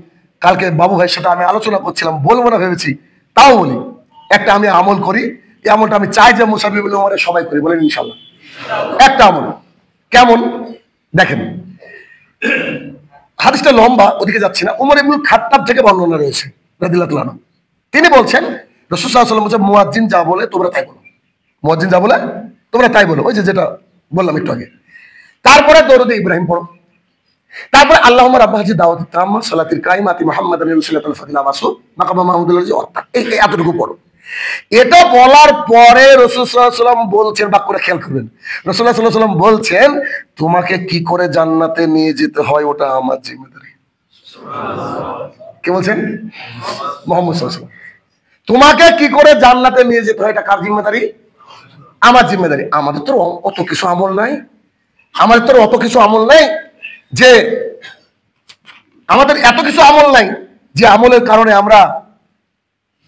কালকে বাবু ভাইয়ের সাথে আমি আলোচনা করছিলাম, বলবো না ভেবেছি, তাও বলি। একটা আমি আমল করি, এই আমলটা আমি চাই যে মুসাব ইবনে উমরের সবাই করি, বলেন ইনশাআল্লাহ। একটা আমল কেমন দেখেন, হাদিসটা লম্বা, ওদিকে যাচ্ছি না। উমর ইবনুল খাত্তাব থেকে বর্ণনা রয়েছে রাদিয়াল্লাহু তাআলা। তিনি বলছেন, রাসূল সাল্লাল্লাহু আলাইহি ওয়াসাল্লাম বলেছেন, মুয়াজ্জিন যা বলে তোমরা তাই বলো, মুয়াজ্জিন যা বলে তোমরা তাই বলো। ওই যে যেটা বললাম একটু আগে। তারপরে দরুদ ইব্রাহিম পড়ো, তারপরে আল্লাহুম্মা রাব্বা হাযিহি দাওয়াতি তাম্মা সালাতিল কাইমাতি মুহাম্মাদান রাসূলুল্লাহ ফাদিলা মাসু মাকামা মাহমুদুল্লাহ, এই এতটুকু পড়ো। এটা বলার পরে রাসূল সাল্লাল্লাহু আলাইহি ওয়াসাল্লাম বলছেন, বাক্যটা খেয়াল করবেন, রাসূলুল্লাহ সাল্লাল্লাহু আলাইহি ওয়াসাল্লাম বলছেন, তোমাকে কি করে জান্নাতে নিয়ে যেতে হয় ওটা আমার জিম্মেদারি। সুবহানাল্লাহ। কি বলছেন? মুহাম্মদ সাল্লাল্লাহু আলাইহি ওয়াসাল্লাম, তোমাকে কি করে জান্নাতে নিয়ে যেতে হয় এটা কার জিম্মেদারি? আমার জিম্মেদারি। আমাদের তো অত কিছু আমল নাই, আমাদের তো অত কিছু আমল নাই যে আমাদের এত কিছু আমল নাই যে আমলের কারণে আমরা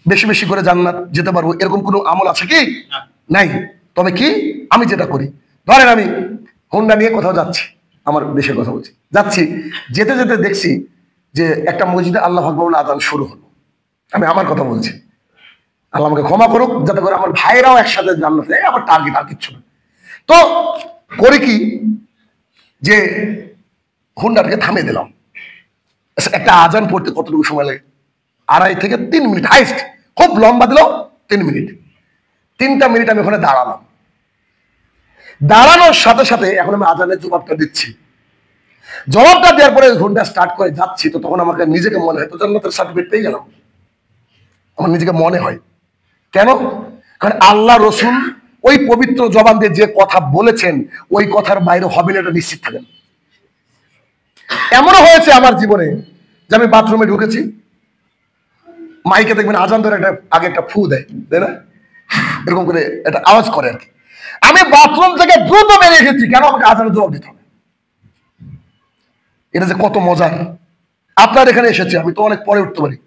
বেশি বেশি করে জান্নাত যেতে পারবো। এরকম কোনো আমল আছে কি? নাই। তবে কি, আমি যেটা করি, ধরেন আমি হোন্ডা নিয়ে কোথাও যাচ্ছি, আমার দেশের কথা বলছি, যাচ্ছি, যেতে যেতে দেখছি যে একটা মসজিদে আল্লাহু আকবার বলে আযান শুরু হলো। আমি আমার কথা বলছি, আল্লাহ আমাকে ক্ষমা করুক, যাতে করে আমার ভাইরাও একসাথে জান্নাতে, আমার টার্গেট আর কিচ্ছু না। তো করি কি, যে হোন্ডাটাকে থামিয়ে দিলাম, একটা আজান পড়তে কতটুকু সময় লাগে? 2.5 থেকে 3 মিনিট হাইস্ট, খুব লম্বা দিলেও 3 মিনিট। 3টা মিনিট আমি ওখানে দাঁড়ালাম। দাঁড়ানোর সাথে সাথে এখন আমি আজানের জবাবটা দিচ্ছি। জবাবটা দেওয়ার পরে ঘন্টা স্টার্ট করে যাচ্ছি, তো তখন আমাকে নিজেকে মনে হয় তো জান্নাতের সার্টিফিকেট পেয়ে গেলাম। আমার নিজেকে মনে হয় কেন? কারণ আল্লাহ রসুল ওই পবিত্র জবান দিয়ে যে কথা বলেছেন ওই কথার বাইরে হবে না, এটা নিশ্চিত থাকেন। এমনও হয়েছে আমার জীবনে যে আমি বাথরুমে ঢুকেছি, মাইকে দেখবেন আজান ধরে একটা আগে একটা ফু দেয়, তাই না? এরকম করে একটা আওয়াজ করে আর কি। আমি বাথরুম থেকে দ্রুত বেরিয়ে এসেছি, কেন? আমাকে আজানের জবাব দিতে হবে। এটা যে কত মজার। আপনার এখানে এসেছি, আমি তো অনেক পরে উঠতে পারি।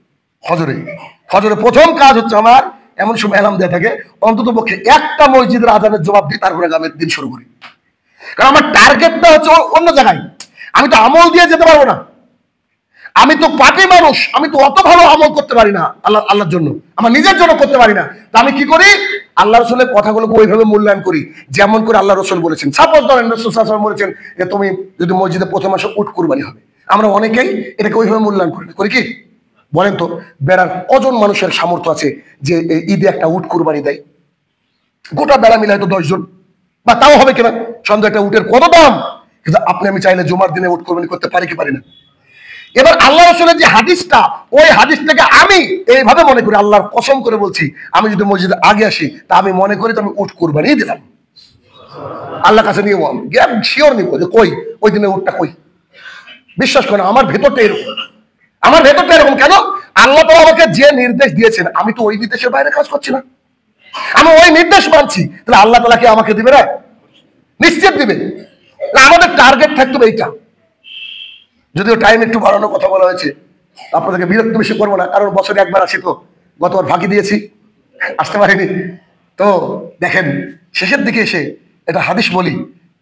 ফজরে প্রথম কাজ হচ্ছে আমার, এমন সময় অ্যালার্ম দেওয়া থাকে, অন্তত পক্ষে একটা মসজিদের আজানের জবাব দিই, তারপরে আমি দিন শুরু করি। কারণ আমার টার্গেটটা হচ্ছে অন্য জায়গায়। আমি তো আমল দিয়ে যেতে পারবো না, আমি তো পাপী মানুষ, আমি তো অত ভালো আমল করতে পারি না আল্লাহর জন্য, আমার নিজের জন্য করতে পারি না। তা আমি কি করি? আল্লাহ রসুলের কথাগুলোকে ওইভাবে মূল্যায়ন করি যেমন করে আল্লাহ রসুল বলেছেন। সাপোজ ধরেন রাসূল সাল্লাল্লাহু আলাইহি ওয়াসাল্লাম বলেছেন যে তুমি যদি মসজিদে প্রথম আসো উট কুরবানি হবে, আমরা অনেকেই এটাকে ওইভাবে মূল্যায়ন করি কি বলেন তো? বেড়ার কজন মানুষের সামর্থ্য আছে যে ঈদে একটা উট কুরবানি দেয়? গোটা বেড়া মিলে হয়তো 10 জন, বা তাও হবে কিনা সন্ধ্যা। একটা উটের কত দাম? কিন্তু আপনি আমি চাইলে জুমার দিনে উট কুরবানি করতে পারি কি পারি না? এবার আল্লাহ রসুলের যে হাদিসটা, ওই হাদিসটাকে আমি এইভাবে মনে করি, আল্লাহর কসম করে বলছি, আমি যদি মসজিদে আগে আসি তা আমি মনে করি তো আমি উট কুরবানি দিলাম। আল্লাহর কাছে নিয়ে শিওর নিব যে কই ওই দিনে উটটা কই। বিশ্বাস করেন আমার ভেতরটা এরকম, আমার ভেতরটা এরকম। কেন? আল্লাহ তো আমাকে যে নির্দেশ দিয়েছেন, আমি তো ওই নির্দেশের বাইরে কাজ করছি না, আমি ওই নির্দেশ মানছি। তাহলে আল্লাহ তাআলা কি আমাকে দিবে না? নিশ্চিত দিবে। আমাদের টার্গেট থাকতে হবে এইটা। যদিও টাইম একটু বাড়ানোর কথা বলা হয়েছে, আপনাদেরকে বিরক্ত বেশি করবো না, কারণ বছরে একবার আসি, তো গতবার ফাঁকি দিয়েছি, আসতে পারিনি। তো দেখেন শেষের দিকে এসে এটা হাদিস বলি,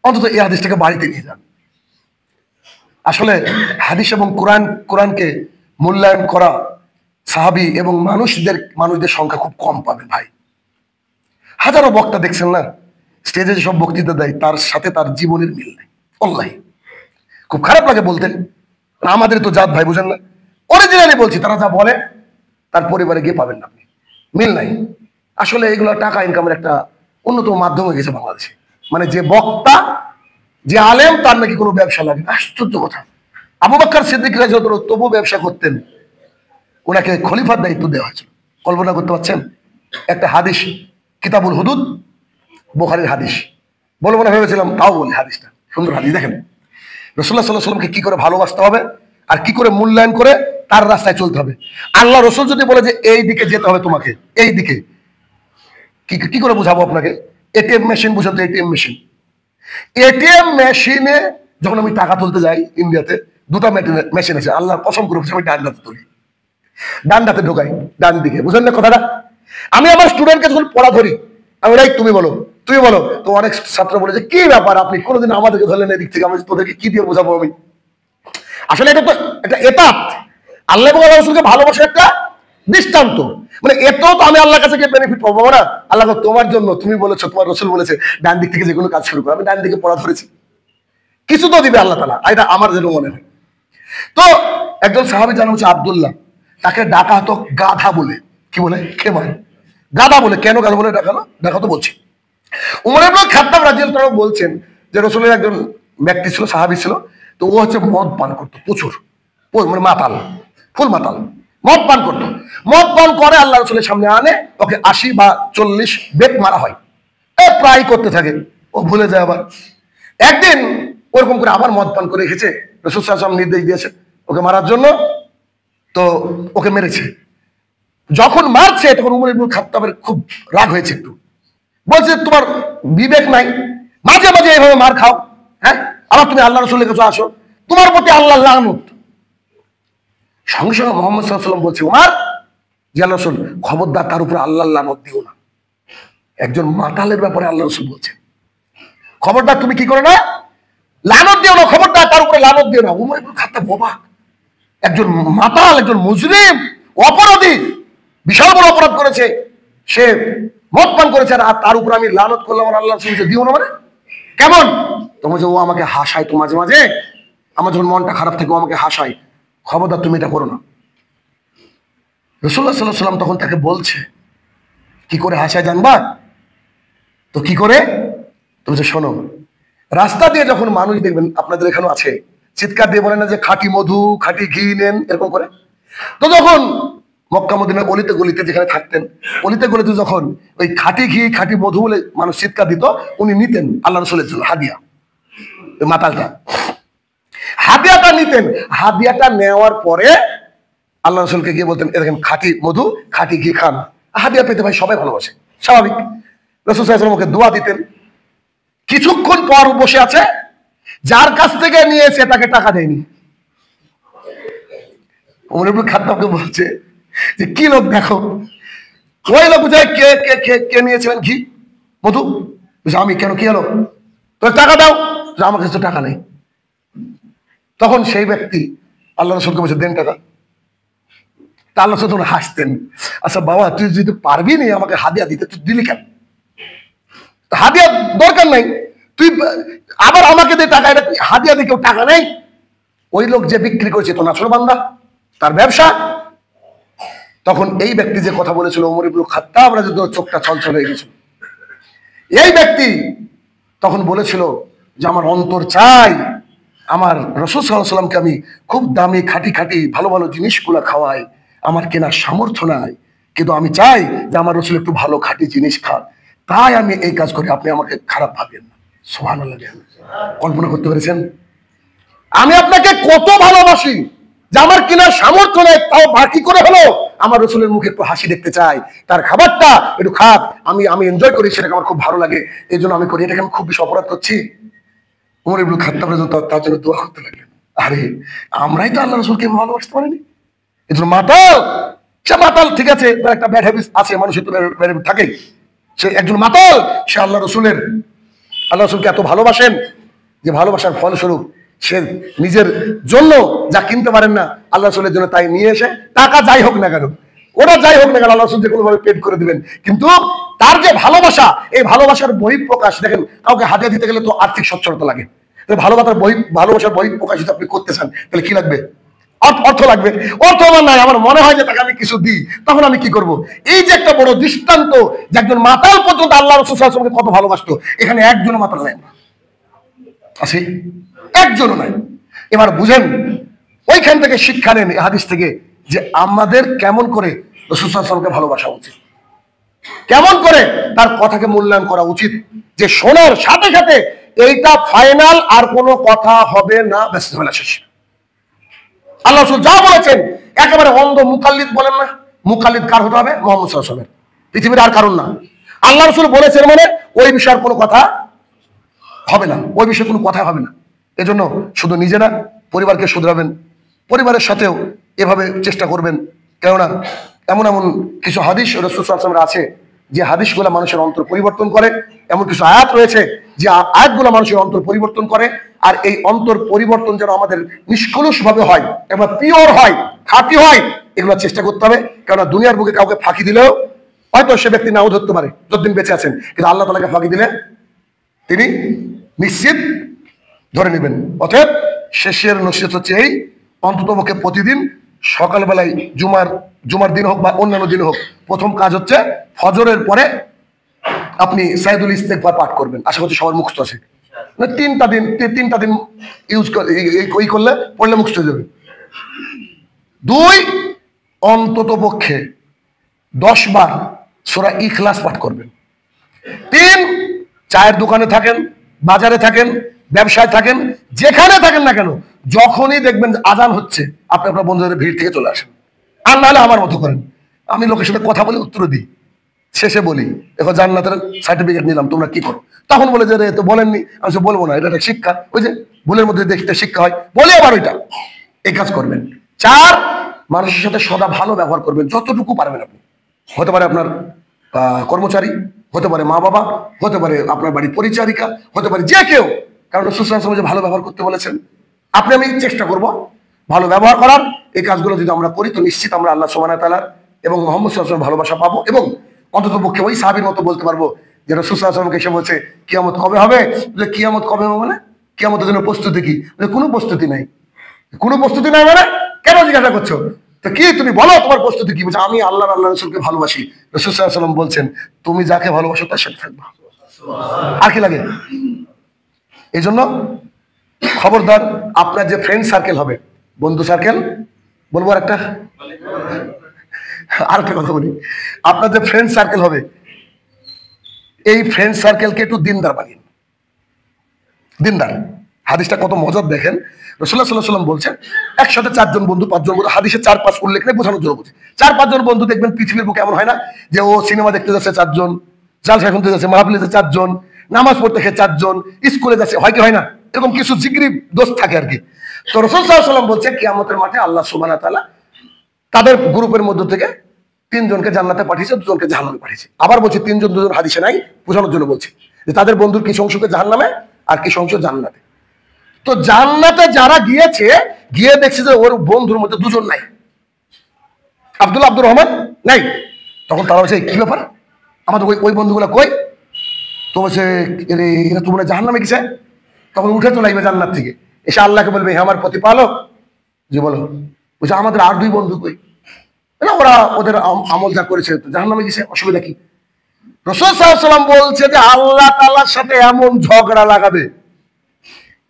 অন্তত এই হাদিসটাকে বাড়িতে নিয়ে যান। আসলে হাদিস এবং কোরআনকে মূল্যায়ন করা সাহাবী এবং মানুষদের সংখ্যা খুব কম পাবেন ভাই। হাজারো বক্তা দেখছেন না স্টেজে যেসব বক্তৃতা দেয়, তার সাথে তার জীবনের মিল নেই। অল্লাহি খুব খারাপ লাগে বলতে, আমাদের তো জাত ভাই, বুঝেন না? অরিজিনালি বলছি, তারা যা বলে তার পরিবারে গিয়ে পাবেন না আপনি, মিল নাই। আসলে এগুলো টাকা ইনকামের একটা অন্যতম মাধ্যম হয়ে গেছে বাংলাদেশে। মানে যে বক্তা, যে আলেম, তার নাকি কোনো ব্যবসা লাগে। আশ্চর্য কথা। আবু বকর সিদ্দিক রাদিয়াল্লাহু আনহু তবু ব্যবসা করতেন, ওনাকে খলিফার দায়িত্ব দেওয়া হয়েছিল। কল্পনা করতে পারছেন? একটা হাদিস, কিতাবুল হুদুদ, বুখারীর হাদিস, বলবো না ভেবেছিলাম, তাও বলি হাদিসটা সুন্দর হাদিস। দেখেন রাসূলুল্লাহ সাল্লাল্লাহু আলাইহি ওয়াসাল্লামকে কি করে ভালোবাসতে হবে আর কি করে মূল্যায়ন করে তার রাস্তায় চলতে হবে। আল্লাহ রসুল যদি বলে যে এই দিকে যেতে হবে তোমাকে, এই দিকে, কি করে বুঝাবো আপনাকে? এটিএম মেশিন বুঝাতে, এটিএম মেশিনে যখন আমি টাকা তুলতে যাই ইন্ডিয়াতে, 2টা মেশিন আছে, আল্লাহর কসম করে আমি ডান হাতে তুলি, ডান হাতে ঢোকাই, ডান দিকে। বুঝলেন না কথাটা? আমি আমার স্টুডেন্টকে যখন পড়া ধরি, আমি রাইট তুমি বলো। তো অনেক ছাত্র বলে যে কি ব্যাপার, আপনি কোনোদিন আমাদেরকে ধরলেন এদিক থেকে, আমি তোদেরকে কি দিয়ে বোঝাবো? আমি আসলে এটা তো একটা এতাত, আল্লাহ এবং আল্লাহ রসুলকে ভালোবাসার একটা দৃষ্টান্ত। মানে এতেও তো আমি আল্লাহর কাছে গিয়ে বেনিফিট পাবো না। আল্লাহ তোমার জন্য, তুমি বলেছো, তোমার রসুল বলেছে ডান দিক থেকে যেগুলো কাজ শুরু করো, আমি ডান দিকে পড়া ধরেছি, কিছু তো দিবে আল্লাহ তাআলা, এটা আমার যেন মনে হয়। তো একজন সাহাবী জানা হচ্ছে আব্দুল্লাহ, তাকে ডাকা হতো গাধা বলে। কি বলে? খেমার গাধা বলে। কেন গাধা বলে দেখা তো বলছি, উমর ইবনে খাত্তাব রাদিয়াল্লাহু আনহু বলছেন যে রসুলের একজন ব্যক্তি ছিল, সাহাবী ছিল, তো ও হচ্ছে মদ পান করতো প্রচুর, মানে মাতাল, ফুল মাতাল, মদ পান করতো। মদ পান করে আল্লাহ রসুলের সামনে আনে, ওকে 80 বা 40 বেত মারা হয়। প্রায় করতে থাকে, ও ভুলে যায়। আবার একদিন ওরকম করে আবার মদ পান করে রেখেছে, রাসূল সাল্লাল্লাহু আলাইহি ওয়াসাল্লাম নির্দেশ দিয়েছে ওকে মারার জন্য, তো ওকে মেরেছে। যখন মারছে তখন উমর ইবনে খাত্তাবের খুব রাগ হয়েছে, একটু বলছে তোমার বিবেক নাই, মাঝে মাঝে এইভাবে মার খাও, হ্যাঁ, আবার তুমি আল্লাহ রসুলের কাছে আসো, তোমার প্রতি আল্লাহ লানত। সঙ্গে সঙ্গে মুহাম্মদ সাল্লাল্লাহু আলাইহি ওয়াসাল্লাম বলছে, উমর, যে আল্লাহ রসুল, খবরদার তার উপরে আল্লাহ লানত দিও না। একজন মাতালের ব্যাপারে আল্লাহ রসুল বলছেন, খবরদার তুমি কি করো না, লানত দিও না, খবরদার তার উপরে লানত দিও না। উমর ইবনে খাত্তাব অবাক, একজন মাতাল, একজন মুজরিম, অপরাধী, বিশাল বড় অপরাধ করেছে, সে মদ পান করেছে, আর তার উপর আমি লানত করলাম, আর আল্লাহ রসুল দিও না মানে কেমন? তোমার যে ও আমাকে হাসায়, তো মাঝে মাঝে আমার যখন মনটা খারাপ থাকে ও আমাকে হাসায়, খবরদার তুমি এটা করো না। রাসূলুল্লাহ সাল্লাল্লাহু আলাইহি ওয়াসাল্লাম তখন তাকে বলছে, কি করে হাসায় জানবা? তো কি করে? তুমি যে শোনো, রাস্তা দিয়ে যখন মানুষ দেখবেন, আপনাদের এখানেও আছে, চিৎকার দিয়ে বলে না যে খাঁটি মধু খাঁটি ঘি নেন, এরকম করে। তো যখন মক্কা মদিনার অলিতে গলিতে যেখানে থাকতেন, অলিতে গলিতে যখন ওই খাঁটি ঘি খাঁটি মধু বলে মানুষ চিৎকার দিত, উনি নিতেন আল্লাহ রাসূলের জন্য হাদিয়া, ওই মাতালটা হাদিয়াটা নিতেন। হাদিয়াটা নেওয়ার পরে আল্লাহ রাসূলকে গিয়ে বলতেন, এরকম খাঁটি মধু খাঁটি ঘি খান। হাদিয়া পেতে ভাই সবাই ভালোবাসে, স্বাভাবিক। রাসূল সাল্লাল্লাহু আলাইহি ওয়াসাল্লাম ওকে দোয়া দিতেন। কিছুক্ষণ পর বসে আছে, যার কাছ থেকে নিয়েছে তাকে টাকা দেয়নি। ওমর ইবনে খাত্তাবকে বলছে যে কি লোক দেখো, ওই লোক বুঝায় কে কে কে কে নিয়েছিলেন ঘি মধু? আমি। কেন, কি হলো? তো টাকা দাও। আমার কাছে তো টাকা নেই। তখন সেই ব্যক্তি আল্লাহ রাসূলকে বলছে, দেন টাকা। তা আল্লাহ রাসূল তখন হাসতেন, আচ্ছা বাবা তুই যদি পারবি না আমাকে হাদিয়া দিতে, তুই দিলি কেন? হাদিয়া দরকার নাই, তুই আবার আমাকে দে টাকা, এটা হাদিয়া দিয়ে কেউ টাকা নেই। ওই লোক যে বিক্রি করেছে তো নাছরবান্দা, তার ব্যবসা। তখন এই ব্যক্তি যে কথা বলেছিল ওমর ইবনে খাত্তাব রাদিয়াল্লাহু আনহু, চোখটা ছলছল হয়ে গেছিল। এই ব্যক্তি তখন বলেছিল যে আমার অন্তর চাই আমার রাসূল সাল্লাল্লাহু আলাইহি ওয়াসাল্লামকে আমি খুব দামি খাঁটি খাঁটি ভালো ভালো জিনিসগুলো খাওয়াই, আমার কেনার সামর্থ্য নাই, কিন্তু আমি চাই যে আমার রাসূল একটু ভালো খাঁটি জিনিস খান, তাই আমি এই কাজ করি, আপনি আমাকে খারাপ ভাবেন না। সুবহানাল্লাহ। কল্পনা করতে পেরেছেন আমি আপনাকে কত ভালোবাসি, যে আমার কেনার সামর্থ্য নেই, তাও বাকি করে হলো আমার রাসূলের মুখে একটু হাসি দেখতে চাই, তার খাবারটা একটু খাক, আমি এনজয় করি, সেটাকে আমার খুব ভালো লাগে, এই জন্য আমি করি। এটাকে আমি খুব বেশি অপরাধ করছি? ওমর ইবনে খাত্তাব তার জন্য দোয়া করতে লাগলেন। আরে আমরাই তো আল্লাহ রাসূলকে ভালোবাসতে পারিনি, এই জন্য মাতাল। সে মাতাল, ঠিক আছে, তার একটা ব্যাড হ্যাবিট আছে, মানুষের তো ব্যাড হ্যাবিট থাকেই। সে একজন মাতাল, সে আল্লাহ রাসূলকে এত ভালোবাসেন যে ভালোবাসার ফলস্বরূপ সে নিজের জন্য যা কিনতে পারেন না, আল্লাহ রাসূলের জন্য তাই নিয়ে এসে, টাকা যাই হোক না কেন, ওটা যাই হোক না কেন, আল্লাহ রাসূল যে কোনো ভাবে পেড করে দিবেন। কিন্তু তার যে ভালোবাসা, এই ভালোবাসার বহিঃপ্রকাশ দেখেন, কাউকে হাদিয়া দিতে গেলে তো আর্থিক সচ্ছলতা লাগে। ভালোবাসার বহিঃপ্রকাশ যদি আপনি করতে চান, তাহলে কি লাগবে? অর্থ লাগবে। অর্থ আমার নাই, আমার মনে হয় যে তাকে আমি কিছু দিই, তখন আমি কি করব? এই যে একটা বড় দৃষ্টান্ত, যে একজন মাতাল পর্যন্ত আল্লাহ রাসূল সাল্লাল্লাহু আলাইহি ওয়াসাল্লামকে কত ভালোবাসতো, এখানে একজনও মাতাল নাই, আছে একজনও নাই। এবার বুঝেন, ওইখান থেকে শিক্ষা নেন হাদিস থেকে, যে আমাদের কেমন করে রাসূল সাল্লাল্লাহু আলাইহি ওয়াসাল্লামকে ভালোবাসা উচিত, কেমন করে তার কথাকে মূল্যায়ন করা উচিত, যে শোনার সাথে সাথে এইটা ফাইনাল, আর কোনো কথা হবে না, ব্যস্ত হয়ে শেষ। আল্লাহ রাসূল যা বলেছেন একেবারে অন্ধ মুকাল্লিদ বলেন না, মুকাল্লিদ কার হতে হবে? মুহাম্মদ সাল্লাল্লাহু আলাইহি ওয়াসাল্লাম, পৃথিবীর আর কারণ না। আল্লাহ রাসূল বলেছেন মানে ওই বিষয়ের কোনো কথা হবে না, ওই বিষয়ে কোনো কথা হবে না। এজন্য শুধু নিজে না, পরিবারকে শুধরাবেন, পরিবারের সাথেও এভাবে চেষ্টা করবেন। কেননা এমন এমন কিছু হাদিস রাসূল সাল্লাল্লাহু আলাইহি ওয়াসাল্লামের আছে, যে হাদিসগুলো মানুষের অন্তর পরিবর্তন করে। এমন কিছু আয়াত রয়েছে, যে আয়াতগুলো মানুষের অন্তর পরিবর্তন করে। আর এই অন্তর পরিবর্তন যেন আমাদের নিষ্কলুষ ভাবে হয়, এবার পিওর হয়, খাঁটি হয়, এগুলো চেষ্টা করতে হবে। কেননা দুনিয়ার বুকে কাউকে ফাঁকি দিলেও হয়তো সে ব্যক্তি নাও ধরতে পারে যতদিন বেঁচে আছেন, কিন্তু আল্লাহ তাআলাকে ফাঁকি দিলে তিনি নিশ্চিত ধরে নেবেন। অতএব শেষের নসিহত হচ্ছে এই, অন্ততপক্ষে প্রতিদিন সকালবেলায় জুমার দিন হোক বা অন্যান্য দিন হোক, প্রথম কাজ হচ্ছে ফজরের পরে আপনি সাইদুল ইস্তেগফার পাঠ করবেন। আশা করছি সবার মুখস্থ আছে। তিনটা দিন ইউজ করলে পড়লে মুখস্থ হয়ে যাবে। 2, অন্ততপক্ষে 10 বার সূরা ইখলাস পাঠ করবেন। 3, চায়ের দোকানে থাকেন, বাজারে থাকেন, ব্যবসায় থাকেন, যেখানে থাকেন না কেন, যখনই দেখবেন আজান হচ্ছে, আপনি আপনার বন্ধুদের ভিড় থেকে চলে আসেন। আর নাহলে আমার মতো করেন, আমি লোকের সাথে কথা বলে উত্তর দিই, শেষে বলি দেখো জান্নাতের সার্টিফিকেট নিলাম, তোমরা কি করো? তখন বলে যে তো বলেননি। আমি বলবো না, এটা একটা শিক্ষা, ওই যে ভুলের মধ্যে দেখতে শিক্ষা হয়, বলে আবার ওইটা। এই কাজ করবেন। 4, মানুষের সাথে সদা ভালো ব্যবহার করবেন, যতটুকু পারবেন আপনি। হতে পারে আপনার কর্মচারী, হতে পারে মা বাবা, হতে পারে আপনার বাড়ির পরিচারিকা, হতে পারে যে কেউ, কারণ রাসূল সাল্লাল্লাহু আলাইহি ওয়াসাল্লাম ভালো ব্যবহার করতে বলেছেন। আমি চেষ্টা করব ভালো ব্যবহার করার। এই কাজগুলো যদি আমরা করি, তো নিশ্চিত আমরা আল্লাহ সুবহানাহু ওয়া তাআলা এবং মুহাম্মদ সাল্লাল্লাহু আলাইহি ওয়াসাল্লাম ভালোবাসা পাবো, এবং অন্ততপক্ষে ওই সাহাবীর মতো বলতে পারবো যে রাসূল সাল্লাল্লাহু আলাইহি ওয়াসাল্লামকে এসে বলছে কিয়ামত কবে হবে? কিয়ামত কবে হবে মানে কিয়ামতের জন্য প্রস্তুতি কি? কোনো প্রস্তুতি নাই। কোনো প্রস্তুতি নাই মানে কেন জিজ্ঞাসা করছো? তো কি তুমি বলো তোমার প্রস্তুতি কি? বলছে আমি আল্লাহ রাসূলকে ভালোবাসি। রাসূল সাল্লাল্লাহু আলাইহি ওয়াসাল্লাম বলছেন তুমি যাকে ভালোবাসো তার সাথে থাকবা, আর কি লাগে? এই জন্য খবরদার, আপনার যে ফ্রেন্ড সার্কেল হবে, বন্ধু সার্কেল, বলবো আরেকটা কথা বলি, আপনার যে ফ্রেন্ড সার্কেল হবে, এই ফ্রেন্ড সার্কেলকে একটু দিনদার বানিয়ে, দিনদার। হাদিসটা কত মজার দেখেন, রাসূলুল্লাহ সাল্লাল্লাহু আলাইহি ওয়াসাল্লাম বলছেন একসাথে 4 জন বন্ধু 5 জন বন্ধু, হাদিসে 4-5 উল্লেখ নেই, বোঝানোর জন্য বলছি। 4-5 জন বন্ধু দেখবেন পৃথিবীর বুকে এমন হয় না যে ও সিনেমা দেখতে যাচ্ছে 4 জন, জালসা শুনতে যাচ্ছে মাহফিলে 4 জন, নামাজ পড়তে গিয়ে 4 জন, স্কুলে যাচ্ছে, হয় কি হয় না? এরকম কিছু জিগরি দোস্ত থাকে আর কি। তো রাসূল সাল্লাল্লাহু আলাইহি ওয়াসাল্লাম বলছে কিয়ামতের মাঠে আল্লাহ সুবহানাহু ওয়া তাআলা তাদের গ্রুপের মধ্য থেকে 3 জনকে জান্নাতে পাঠিয়েছে, 2 জনকে জাহান্নামে পাঠিয়েছে। আবার বলছি 3 জন 2 জন হাদিসে নাই, বোঝানোর জন্য বলছি যে তাদের বন্ধুর কিছু অংশকে জাহান্নামে আর কিছু অংশ জান্নাতে। তো জান্নাতে যারা গিয়েছে, গিয়ে দেখছে যে ওর বন্ধুর মধ্যে 2 জন নাই, আব্দুল রহমান নাই। তখন তারা বলছে কি ব্যাপার, আমাদের ওই বন্ধুগুলা কই? তো বলছে এরা তো মনে জাহান্নামে গেছে। তখন উঠে চলে আসবে জান্নাত থেকে, এসে আল্লাহকে বলবে হে আমার প্রতিপালক, জি বলো। বলছে আমাদের আর 2 বন্ধু কই? না ওরা ওদের আমল যা করেছে জাহান্নামে গেছে, অসুবিধা কি? রাসূল সাল্লাল্লাহু আলাইহি ওয়াসাল্লাম বলছে যে আল্লাহ তাআলার সাথে এমন ঝগড়া লাগাবে,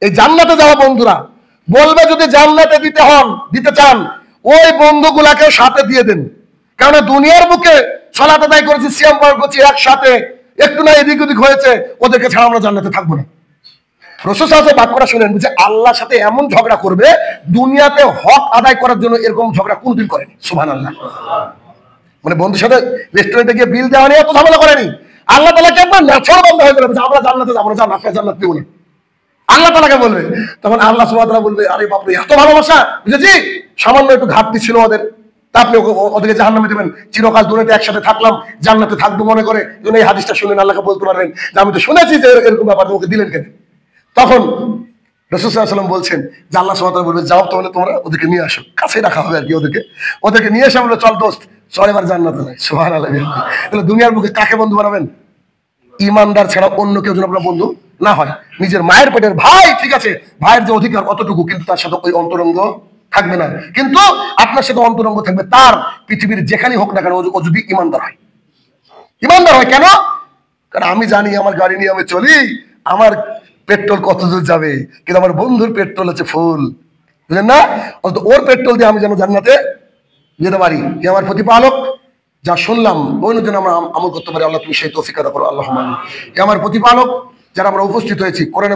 এই জান্নাতে যাওয়া বন্ধুরা বলবে যদি জান্নাতে দিতে চান ওই বন্ধুগুলাকে সাথে দিয়ে দেন, কারণ দুনিয়ার বুকে সালাত আদায় করেছি, সিয়াম পালন করছি একসাথে, একটু না এদিক ওদিক হয়েছে, ওদেরকে ছাড়া আমরা জান্নাতে থাকবো না। রাসূল সাল্লাল্লাহু আলাইহি ওয়াসাল্লাম বাক্যটা শুনেন, যে আল্লাহর সাথে এমন ঝগড়া করবে, দুনিয়াতে হক আদায় করার জন্য এরকম ঝগড়া কোনদিন করেনি। সুবহানাল্লাহ। মানে বন্ধুর সাথে রেস্টুরেন্টে গিয়ে বিল দেওয়া নিয়ে এত ঝামেলা করেনি। আল্লাহ তাআলা কেমন নাছর বন্ধ হয়ে যাবে, আমরা জান্নাতে যাবো না, জান্নাত দেবো না, আল্লাহ তাআলাকে বলবে। তখন আল্লাহ সুবহানাহু ওয়া তাআলা বলবে আরে বাপ রে, এত ভালোবাসা, বুঝেছি সামান্য একটু ঘাটতি ছিল ওদের, তা আপনি ওদেরকে জাহান্নামে দেবেন, চিরকাল দুনিয়াতে একসাথে থাকলাম, জান্নাতে থাকবো মনে করে। যখন এই হাদিসটা শুনেন আল্লাহকে বলতে পারবেন যে আমি তো শুনেছি যে এরকম ব্যাপার, ওকে দিলেন কেন? তখন রাসূল সাল্লাল্লাহু আলাইহি ওয়াসাল্লাম বলছেন যে আল্লাহ সুবহানাহু ওয়া তাআলা বলবে যাও তাহলে তোমরা ওদেরকে নিয়ে আসো, কাছে রাখা হবে আর কি, ওদেরকে নিয়ে এসে বলবে চল দোস্ত চল এবার জান্নাতে যাই। সুবহানাল্লাহ। তাহলে দুনিয়ার বুকে কাকে বন্ধু বানাবেন? ইমানদার ছাড়া অন্য কেউ যেন আপনার বন্ধু না হয়। নিজের মায়ের পেটের ভাই, ঠিক আছে, ভাইয়ের যে অধিকার অতটুকু, কিন্তু তার সাথে ওই অন্তরঙ্গ থাকবে না। কিন্তু আপনার সাথে অন্তরঙ্গ থাকবে তার পৃথিবীর যেখানেই হোক না কেন, ও যদি ইমানদার হয়। ইমানদার হয় কেন? কারণ আমি জানি আমার গাড়ি নিয়ে আমি চলি, আমার পেট্রোল কত দূর যাবে, কিন্তু আমার বন্ধুর পেট্রোল হচ্ছে ফুল, বুঝলেন না? ওর পেট্রোল দিয়ে আমি যেন জান্নাতে যেতে পারি। আমার প্রতিপালক যা শুনলাম ওই জন্য আমরা আমল করতে পারি, আল্লাহ তুমি সেই তৌফিক দাও করো, আল্লাহুম্মা আমিন। আমার প্রতিপালক যারা আমরা উপস্থিত হয়েছি কোরআন